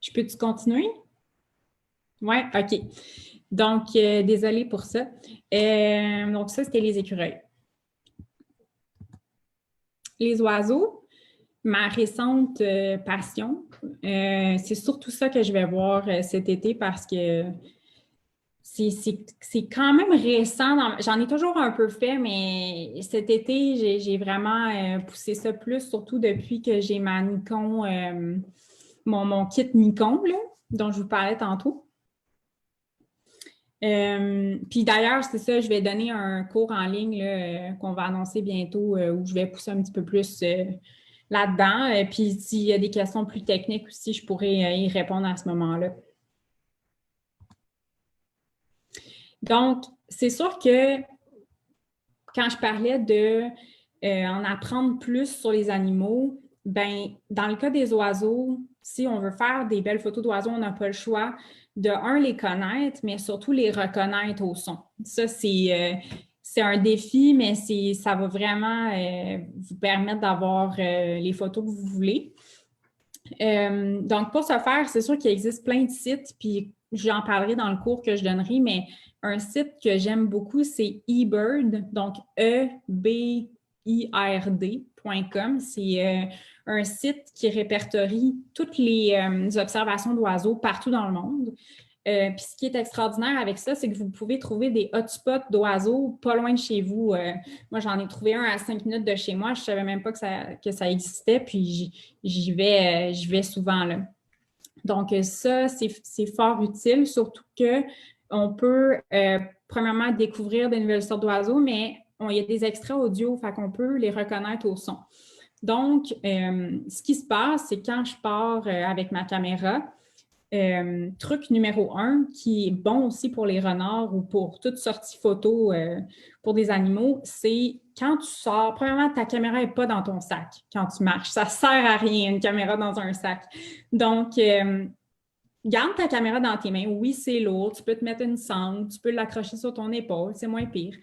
Je peux-tu continuer? Oui, OK. Donc, désolée pour ça. Donc, ça, c'était les écureuils. Les oiseaux, ma récente passion, c'est surtout ça que je vais voir cet été parce que c'est quand même récent. J'en ai toujours un peu fait, mais cet été, j'ai vraiment poussé ça plus, surtout depuis que j'ai ma Nikon, mon kit Nikon, là, dont je vous parlais tantôt. Puis d'ailleurs, c'est ça, je vais donner un cours en ligne là, qu'on va annoncer bientôt où je vais pousser un petit peu plus là-dedans. Puis s'il y a des questions plus techniques aussi, je pourrais y répondre à ce moment-là. Donc, c'est sûr que quand je parlais de en apprendre plus sur les animaux, ben dans le cas des oiseaux, si on veut faire des belles photos d'oiseaux, on n'a pas le choix de, les connaître, mais surtout les reconnaître au son. Ça, c'est un défi, mais ça va vraiment vous permettre d'avoir les photos que vous voulez. Donc, pour ce faire, c'est sûr qu'il existe plein de sites, puis j'en parlerai dans le cours que je donnerai, mais un site que j'aime beaucoup, c'est eBird, donc ebird.com. C'est un site qui répertorie toutes les observations d'oiseaux partout dans le monde. Puis ce qui est extraordinaire avec ça, c'est que vous pouvez trouver des hotspots d'oiseaux pas loin de chez vous. Moi, j'en ai trouvé un à 5 minutes de chez moi. Je ne savais même pas que ça existait, puis j'y vais souvent là. Donc, ça, c'est fort utile, surtout qu'on peut, premièrement, découvrir de nouvelles sortes d'oiseaux, mais il y a des extraits audio, fait qu'on peut les reconnaître au son. Donc, ce qui se passe, c'est quand je pars avec ma caméra, truc numéro 1 qui est bon aussi pour les renards ou pour toute sortie photo pour des animaux, c'est quand tu sors, premièrement, ta caméra n'est pas dans ton sac quand tu marches. Ça ne sert à rien, une caméra dans un sac. Donc, garde ta caméra dans tes mains. Oui, c'est lourd. Tu peux te mettre une sangle, tu peux l'accrocher sur ton épaule, c'est moins pire.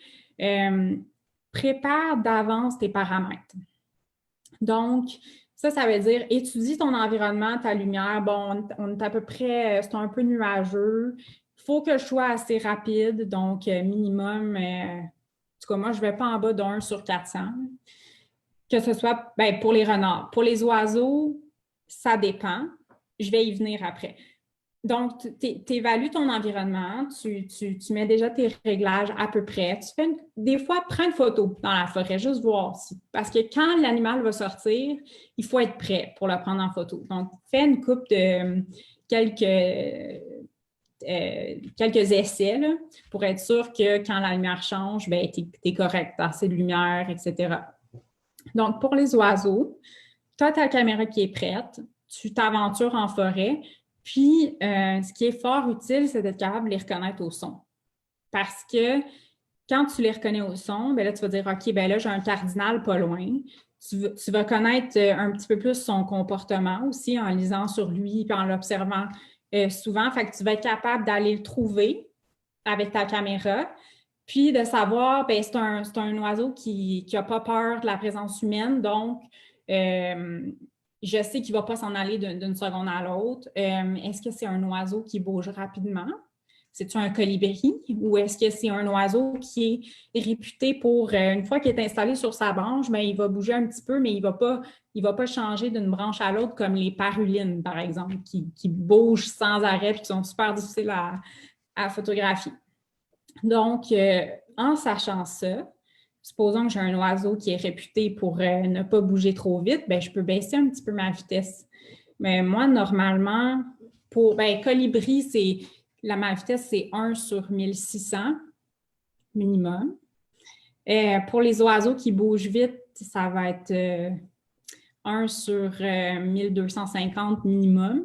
Prépare d'avance tes paramètres. Donc, Ça veut dire étudie ton environnement, ta lumière. Bon, on est à peu près, c'est un peu nuageux. Il faut que je sois assez rapide, donc minimum, en tout cas, moi, je ne vais pas en bas d'1/400. Que ce soit ben, pour les renards. Pour les oiseaux, ça dépend. Je vais y venir après. Donc, tu évalues ton environnement, tu mets déjà tes réglages à peu près. Des fois, prends une photo dans la forêt, juste voir si. Parce que quand l'animal va sortir, il faut être prêt pour le prendre en photo. Donc, fais une coupe de quelques essais là, pour être sûr que quand la lumière change, ben, tu es correct, tu as assez de lumière, etc. Donc, pour les oiseaux, tu as ta caméra qui est prête, tu t'aventures en forêt. Puis, ce qui est fort utile, c'est d'être capable de les reconnaître au son. Parce que quand tu les reconnais au son, bien là, tu vas dire, OK, bien là, j'ai un cardinal pas loin. Tu vas connaître un petit peu plus son comportement aussi en lisant sur lui et en l'observant souvent. Fait que tu vas être capable d'aller le trouver avec ta caméra. Puis de savoir, bien, c'est un oiseau qui n'a pas peur de la présence humaine. Donc, je sais qu'il ne va pas s'en aller d'une seconde à l'autre. Est-ce que c'est un oiseau qui bouge rapidement? C'est-tu un colibri? Ou est-ce que c'est un oiseau qui est réputé pour, une fois qu'il est installé sur sa branche, bien, il va bouger un petit peu, mais il ne va pas changer d'une branche à l'autre comme les parulines, par exemple, qui bougent sans arrêt et qui sont super difficiles à photographier. Donc, en sachant ça, supposons que j'ai un oiseau qui est réputé pour ne pas bouger trop vite, bien, je peux baisser un petit peu ma vitesse. Mais moi, normalement, pour colibri, ma vitesse, c'est 1/1600 minimum. Pour les oiseaux qui bougent vite, ça va être 1/1250 minimum.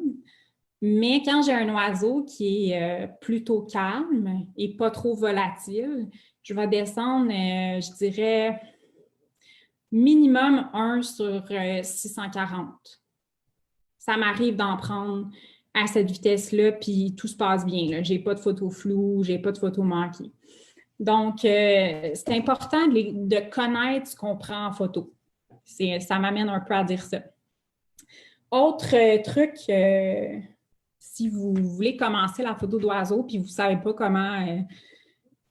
Mais quand j'ai un oiseau qui est plutôt calme et pas trop volatile, je vais descendre, je dirais, minimum 1/640. Ça m'arrive d'en prendre à cette vitesse-là, puis tout se passe bien. Je n'ai pas de photos floues, je n'ai pas de photos manquées. Donc, c'est important de connaître ce qu'on prend en photo. Ça m'amène un peu à dire ça. Autre truc, si vous voulez commencer la photo d'oiseau puis vous ne savez pas comment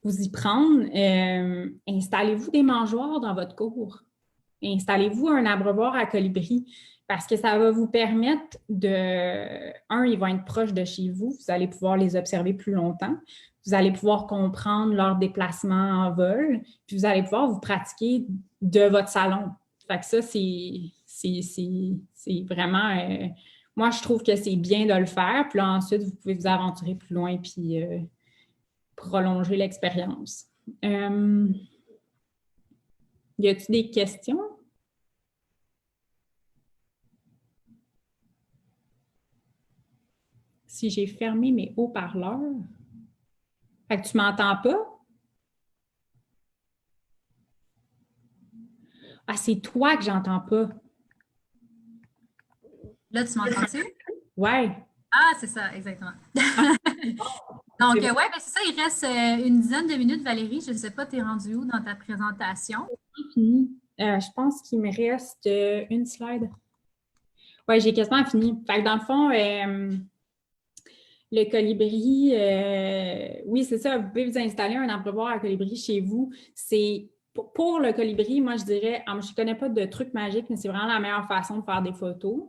vous y prendre, installez-vous des mangeoires dans votre cour. Installez-vous un abreuvoir à colibri parce que ça va vous permettre ils vont être proches de chez vous, vous allez pouvoir les observer plus longtemps, vous allez pouvoir comprendre leur déplacement en vol, puis vous allez pouvoir vous pratiquer de votre salon. Fait que ça, c'est vraiment... moi, je trouve que c'est bien de le faire. Puis là, ensuite, vous pouvez vous aventurer plus loin puis prolonger l'expérience. Y a-t-il des questions? Si j'ai fermé mes haut-parleurs, fait que tu m'entends pas? Ah, c'est toi que j'entends pas. Là, tu m'entends-tu? Ouais. Ah, c'est ça, exactement. Donc, ouais, ben c'est ça, il reste une dizaine de minutes, Valérie. Je ne sais pas, tu es rendue où dans ta présentation? Fini. Je pense qu'il me reste une slide. Oui, j'ai quasiment fini. Fait que dans le fond, le colibri, oui, c'est ça. Vous pouvez vous installer un abreuvoir à colibri chez vous. Pour le colibri, moi, je dirais, je ne connais pas de truc magique, mais c'est vraiment la meilleure façon de faire des photos.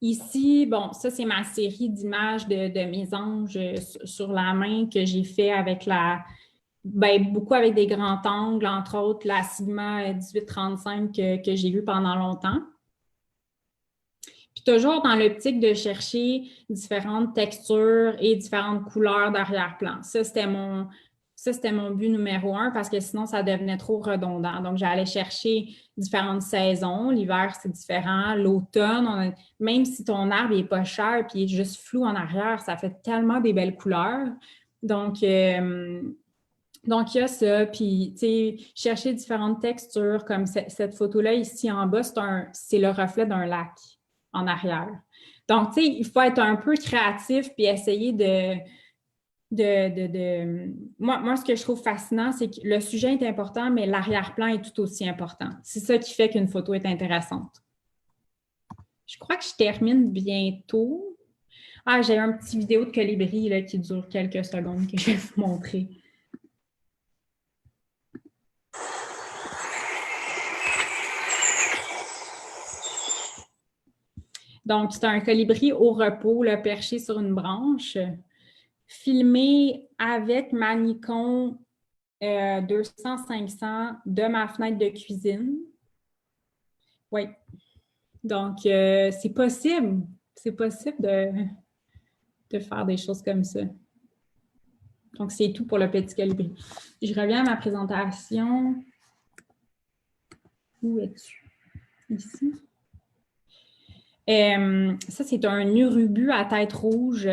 Ici, bon, ça, c'est ma série d'images de mes anges sur la main que j'ai fait avec beaucoup avec des grands angles, entre autres la Sigma 1835 que j'ai vue pendant longtemps. Puis toujours dans l'optique de chercher différentes textures et différentes couleurs d'arrière-plan. Ça, c'était mon but numéro 1 parce que sinon, ça devenait trop redondant. Donc, j'allais chercher différentes saisons. L'hiver, c'est différent. L'automne, même si ton arbre n'est pas cher et il est juste flou en arrière, ça fait tellement des belles couleurs. Donc, il y a ça. Puis, tu sais, chercher différentes textures comme cette photo-là ici en bas, c'est le reflet d'un lac en arrière. Donc, tu sais, il faut être un peu créatif puis essayer Moi, ce que je trouve fascinant, c'est que le sujet est important, mais l'arrière-plan est tout aussi important. C'est ça qui fait qu'une photo est intéressante. Je crois que je termine bientôt. Ah, j'ai un petit vidéo de colibri là, qui dure quelques secondes que je vais vous montrer. Donc, c'est un colibri au repos, là, perché sur une branche, filmé avec ma Nikon 200-500 de ma fenêtre de cuisine. Oui. Donc, c'est possible. C'est possible de faire des choses comme ça. Donc, c'est tout pour le petit colibri. Je reviens à ma présentation. Où es-tu? Ici. Ça, c'est un urubu à tête rouge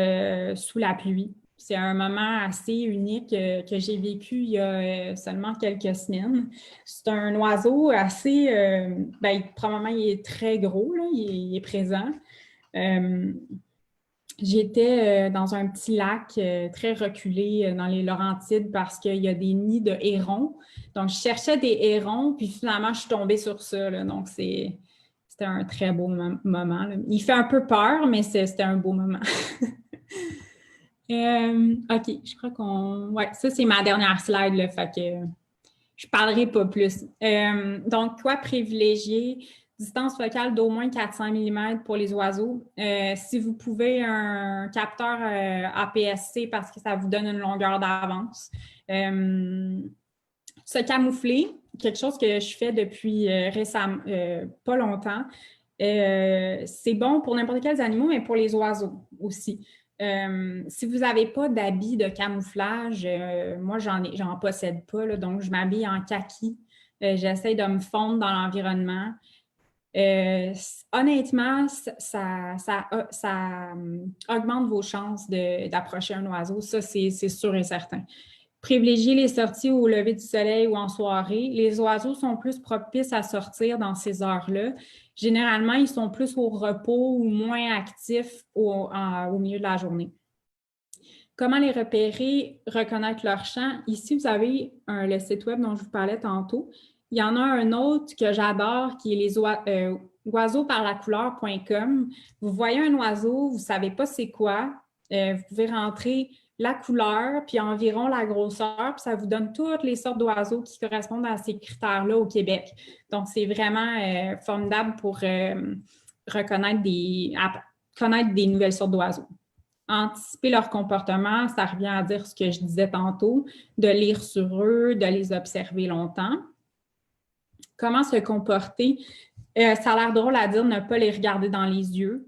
sous la pluie. C'est un moment assez unique que j'ai vécu il y a seulement quelques semaines. C'est un oiseau assez, probablement il est très gros, là, il est présent. J'étais dans un petit lac très reculé dans les Laurentides parce qu'il y a des nids de hérons. Donc, je cherchais des hérons, puis finalement, je suis tombée sur ça, là. Donc, c'était un très beau moment, là. Il fait un peu peur, mais c'était un beau moment. OK, je crois qu'on... Ouais, ça, c'est ma dernière slide, là, fait que je ne parlerai pas plus. Donc, quoi privilégier? Distance focale d'au moins 400 mm pour les oiseaux. Si vous pouvez, un capteur APS-C parce que ça vous donne une longueur d'avance. Se camoufler, quelque chose que je fais depuis récemment, pas longtemps. C'est bon pour n'importe quels animaux, mais pour les oiseaux aussi. Si vous n'avez pas d'habits de camouflage, moi, j'en possède pas, là, donc je m'habille en kaki. J'essaie de me fondre dans l'environnement. Honnêtement, ça augmente vos chances d'approcher un oiseau. Ça, c'est sûr et certain. Privilégiez les sorties au lever du soleil ou en soirée. Les oiseaux sont plus propices à sortir dans ces heures-là. Généralement, ils sont plus au repos ou moins actifs au milieu de la journée. Comment les repérer, reconnaître leur chant? Ici, vous avez le site web dont je vous parlais tantôt. Il y en a un autre que j'adore qui est les oiseauxparlacouleur.com. Vous voyez un oiseau, vous ne savez pas c'est quoi. Vous pouvez rentrer la couleur, puis environ la grosseur, puis ça vous donne toutes les sortes d'oiseaux qui correspondent à ces critères-là au Québec. Donc, c'est vraiment formidable pour connaître des nouvelles sortes d'oiseaux. Anticiper leur comportement, ça revient à dire ce que je disais tantôt, de lire sur eux, de les observer longtemps. Comment se comporter? Ça a l'air drôle à dire, ne pas les regarder dans les yeux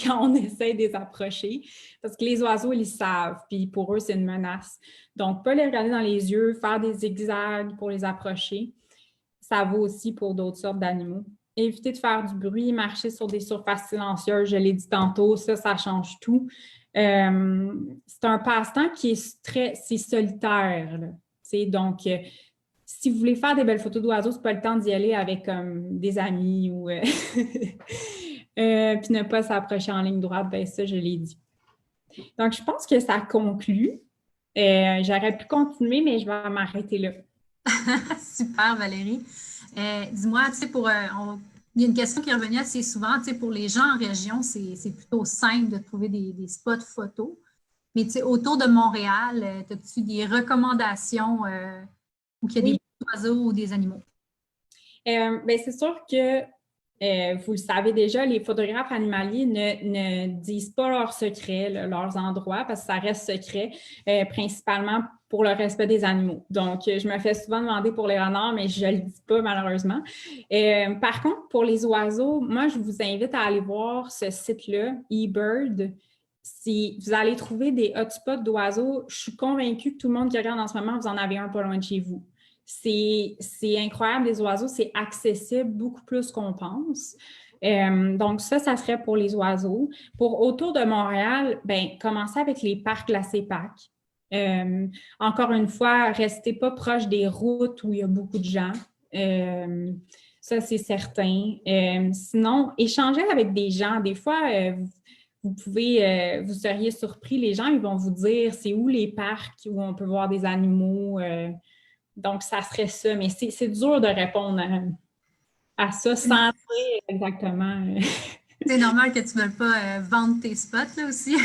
quand on essaie de les approcher, parce que les oiseaux, ils savent, puis pour eux, c'est une menace. Donc, pas les regarder dans les yeux, faire des zigzags pour les approcher. Ça vaut aussi pour d'autres sortes d'animaux. Éviter de faire du bruit, marcher sur des surfaces silencieuses, je l'ai dit tantôt, ça change tout. C'est un passe-temps qui est solitaire, là. Donc, si vous voulez faire des belles photos d'oiseaux, c'est pas le temps d'y aller avec des amis ou puis ne pas s'approcher en ligne droite, ben ça, je l'ai dit. Donc, je pense que ça conclut. J'aurais pu continuer, mais je vais m'arrêter là. Super, Valérie. Dis-moi, tu sais, il y a une question qui est revenue assez souvent, tu sais, pour les gens en région, c'est plutôt simple de trouver des spots photos. Mais tu sais, autour de Montréal, as-tu des recommandations où il y a des oiseaux ou des animaux? C'est sûr que vous le savez déjà, les photographes animaliers ne disent pas leurs secrets, leurs endroits, parce que ça reste secret, principalement pour le respect des animaux. Donc, je me fais souvent demander pour les renards, mais je ne le dis pas malheureusement. Par contre, pour les oiseaux, moi, je vous invite à aller voir ce site-là, eBird. Si vous allez trouver des hotspots d'oiseaux, je suis convaincue que tout le monde qui regarde en ce moment, vous en avez un pas loin de chez vous. C'est incroyable, les oiseaux, c'est accessible beaucoup plus qu'on pense. Donc, ça serait pour les oiseaux. Pour autour de Montréal, commencez avec les parcs La CEPAC. Encore une fois, restez pas proche des routes où il y a beaucoup de gens. Ça, c'est certain. Sinon, échangez avec des gens. Des fois, vous seriez surpris. Les gens, ils vont vous dire c'est où les parcs où on peut voir des animaux. Donc, ça serait ça. Mais c'est dur de répondre à ça sans dire exactement. C'est normal que tu ne veuilles pas vendre tes spots là aussi.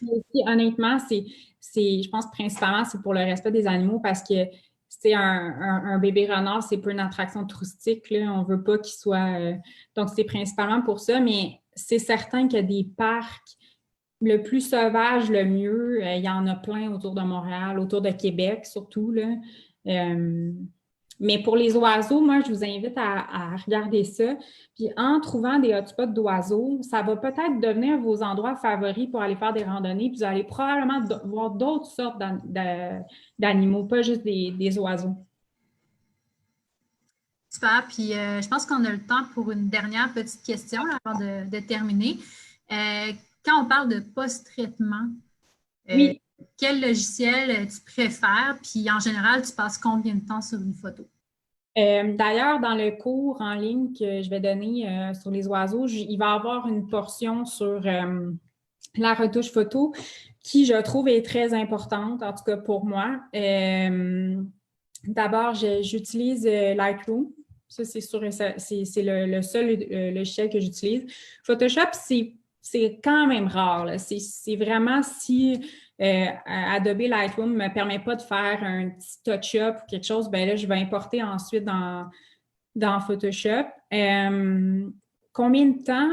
Aussi, honnêtement, je pense principalement c'est pour le respect des animaux parce que c'est un bébé renard, c'est pas une attraction touristique, là. On veut pas qu'il soit. Donc, c'est principalement pour ça, mais c'est certain qu'il y a des parcs le plus sauvage, le mieux. Il y en a plein autour de Montréal, autour de Québec surtout, là. Mais pour les oiseaux, moi, je vous invite à regarder ça. Puis en trouvant des hotspots d'oiseaux, ça va peut-être devenir vos endroits favoris pour aller faire des randonnées. Puis vous allez probablement voir d'autres sortes d'animaux, pas juste des oiseaux. Super. Puis je pense qu'on a le temps pour une dernière petite question là, avant de terminer. Quand on parle de post-traitement, Oui. quel logiciel tu préfères? Puis en général, tu passes combien de temps sur une photo? D'ailleurs, dans le cours en ligne que je vais donner sur les oiseaux, il va y avoir une portion sur la retouche photo qui, je trouve, est très importante, en tout cas pour moi. D'abord, j'utilise Lightroom. Ça, c'est sûr, c'est le seul logiciel que j'utilise. Photoshop, c'est quand même rare, là. C'est vraiment si Adobe Lightroom ne me permet pas de faire un petit touch-up ou quelque chose, ben là, je vais importer ensuite dans Photoshop. Combien de temps?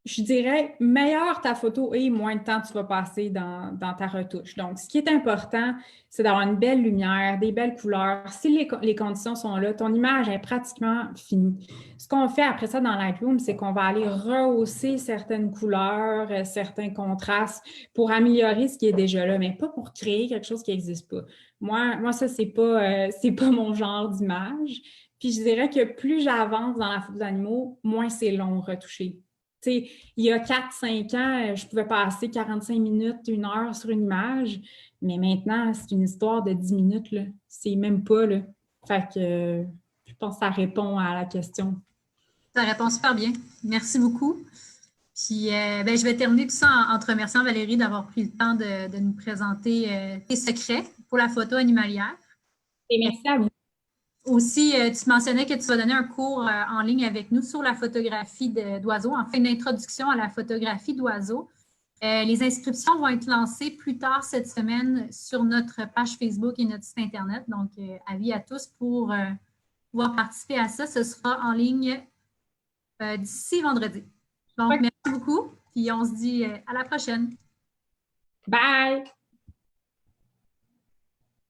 Je dirais, meilleure ta photo est, moins de temps tu vas passer dans ta retouche. Donc, ce qui est important, c'est d'avoir une belle lumière, des belles couleurs. Si les conditions sont là, ton image est pratiquement finie. Ce qu'on fait après ça dans Lightroom, c'est qu'on va aller rehausser certaines couleurs, certains contrastes pour améliorer ce qui est déjà là, mais pas pour créer quelque chose qui n'existe pas. Moi, ça, c'est pas mon genre d'image. Puis, je dirais que plus j'avance dans la photo d'animaux, moins c'est long retoucher. T'sais, il y a 4-5 ans, je pouvais passer 45 minutes, 1 heure sur une image, mais maintenant, c'est une histoire de 10 minutes, là. C'est même pas, là. Fait que je pense que ça répond à la question. Ça répond super bien. Merci beaucoup. Puis, ben, je vais terminer tout ça en te remerciant, Valérie, d'avoir pris le temps de nous présenter tes secrets pour la photo animalière. Et merci à vous. Aussi, tu mentionnais que tu vas donner un cours en ligne avec nous sur la photographie d'oiseaux, enfin une introduction à la photographie d'oiseaux. Les inscriptions vont être lancées plus tard cette semaine sur notre page Facebook et notre site Internet. Donc, avis à tous pour pouvoir participer à ça. Ce sera en ligne d'ici vendredi. Donc, merci beaucoup. Puis, on se dit à la prochaine. Bye!